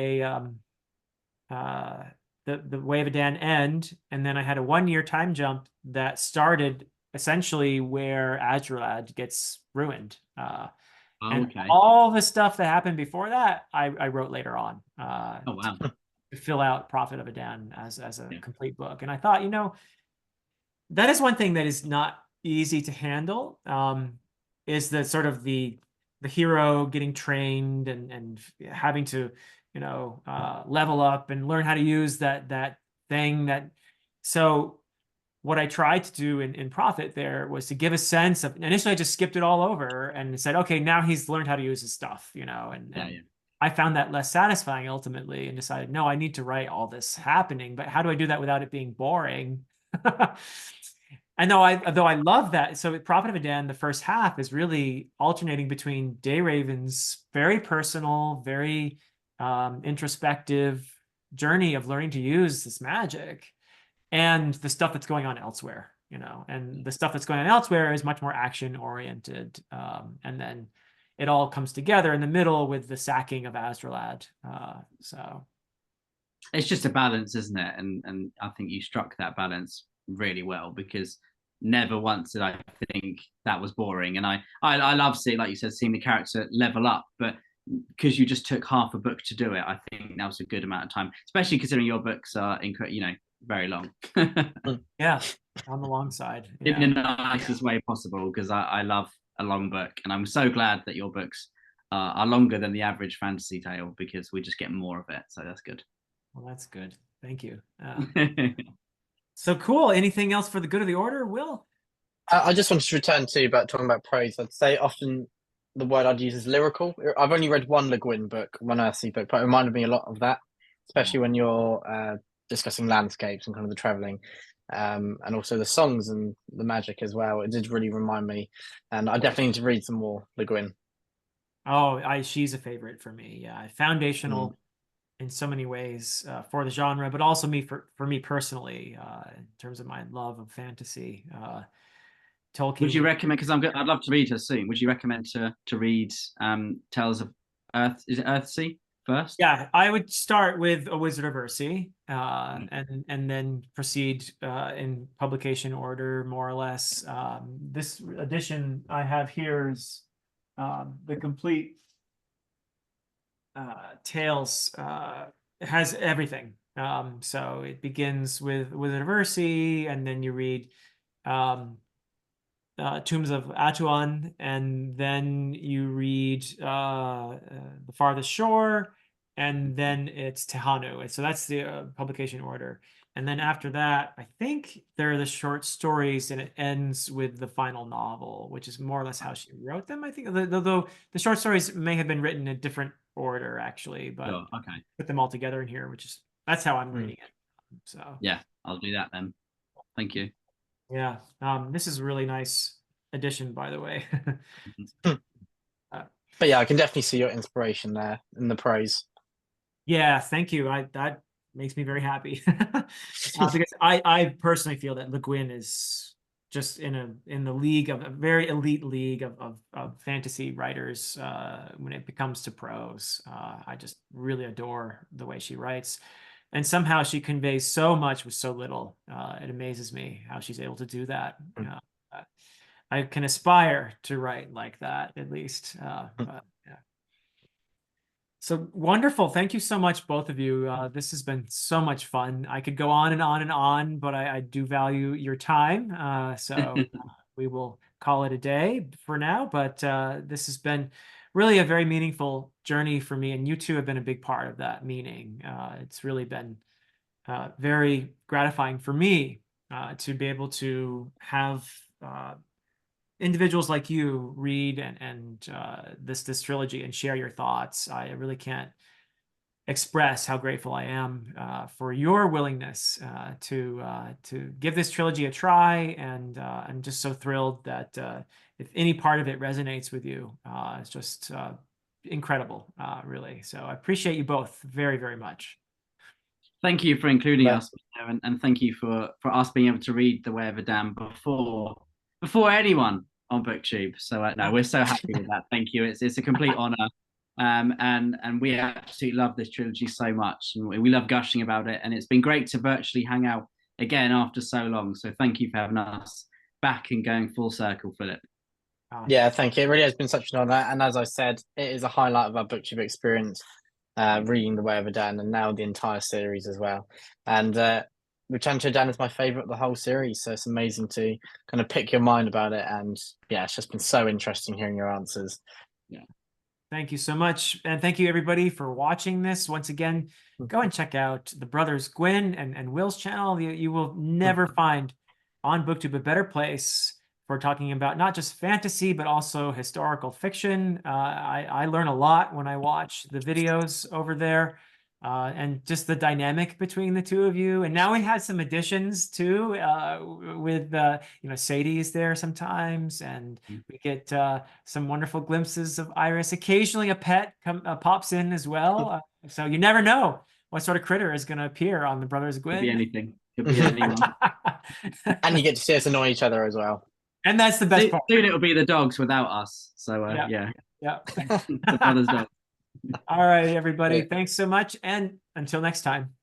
the Way of Edan end, and then I had a 1-year time jump that started essentially where Azralad gets ruined. And Okay. all the stuff that happened before that, I wrote later on. Oh wow. To fill out Prophet of Edan as a complete book. And I thought, that is one thing that is not easy to handle, is the sort of the hero getting trained and having to, level up and learn how to use that thing that. So what I tried to do in Prophet there was to give a sense of, initially I just skipped it all over and said, okay, now he's learned how to use his stuff, and I found that less satisfying ultimately and decided, no, I need to write all this happening, but how do I do that without it being boring? And though I love that, so Prophet of Edan, the first half is really alternating between Dayraven's very personal, very introspective journey of learning to use this magic and the stuff that's going on elsewhere, and the stuff that's going on elsewhere is much more action oriented. And then it all comes together in the middle with the sacking of Azralad. So it's just a balance, isn't it? And I think you struck that balance really well, because never once did I think that was boring. And I love seeing, like you said, seeing the character level up, but because you just took half a book to do it, I think that was a good amount of time, especially considering your books are very long. Yeah, on the long side. In the nicest way possible, because I love a long book, and I'm so glad that your books are longer than the average fantasy tale, because we just get more of it. So that's good. Well, that's good. Thank you. So cool. Anything else for the good of the order, Will? I just wanted to return to about talking about prose. I'd say often the word I'd use is lyrical. I've only read one Le Guin book, one Earthsea book, but it reminded me a lot of that, especially when you're discussing landscapes and kind of the traveling, and also the songs and the magic as well. It did really remind me, and I definitely need to read some more Le Guin. Oh, she's a favorite for me. Yeah, foundational in so many ways for the genre, but also for me personally in terms of my love of fantasy. Tolkien. Would you recommend? Because I'd love to read her soon. Would you recommend to read Tales of Earth? Is it Earthsea first? Yeah, I would start with A Wizard of Earthsea, and then proceed in publication order, more or less. This edition I have here is the complete Tales. Has everything. So it begins with Wizard of Earthsea, and then you read Tombs of Atuan, and then you read The Farthest Shore, and then it's Tehanu. So that's the publication order. And then after that, I think there are the short stories, and it ends with the final novel, which is more or less how she wrote them, I think. Though the short stories may have been written in a different order, actually, but okay, put them all together in here, that's how I'm reading it. So yeah, I'll do that then. Thank you. Yeah, this is a really nice addition, by the way. But yeah, I can definitely see your inspiration there in the prose. Yeah, thank you. That makes me very happy because I personally feel that Le Guin is just in the league of a very elite league of fantasy writers when it comes to prose. I just really adore the way she writes, and somehow she conveys so much with so little. It amazes me how she's able to do that. I can aspire to write like that, at least. But yeah. So wonderful. Thank you so much, both of you. This has been so much fun. I could go on and on and on, but I do value your time. So we will call it a day for now. But this has been really a very meaningful journey for me. And you two have been a big part of that meaning. It's really been very gratifying for me to be able to have individuals like you read and this trilogy and share your thoughts. I really can't express how grateful I am for your willingness to give this trilogy a try, and I'm just so thrilled that if any part of it resonates with you, it's just incredible, really. So I appreciate you both very, very much. Thank you for including Right. us, and thank you for us being able to read The Way of Edan before anyone on BookTube. So no, we're so happy with that. Thank you. It's a complete honor. And we absolutely love this trilogy so much, and we love gushing about it. And it's been great to virtually hang out again after so long. So thank you for having us back and going full circle, Philip. Yeah, thank you. It really has been such an honor. And as I said, it is a highlight of our BookTube experience, reading The Way of Edan and now the entire series as well. And Return to Edan is my favorite of the whole series. So it's amazing to kind of pick your mind about it. And yeah, it's just been so interesting hearing your answers. Yeah. Thank you so much. And thank you, everybody, for watching this. Once again, go and check out the Brothers Gwynne and Will's channel. You will never find on BookTube a better place for talking about not just fantasy, but also historical fiction. I learn a lot when I watch the videos over there. And just the dynamic between the two of you. And now we had some additions too, with Sadie's there sometimes, and we get some wonderful glimpses of Iris. Occasionally a pet pops in as well. So you never know what sort of critter is going to appear on the Brothers Gwynne. Could be anything. Could be anyone. And you get to see us annoy each other as well. And that's the best part. Soon it'll be the dogs without us. So yeah. The brothers dogs. All right, everybody. Thanks so much. And until next time.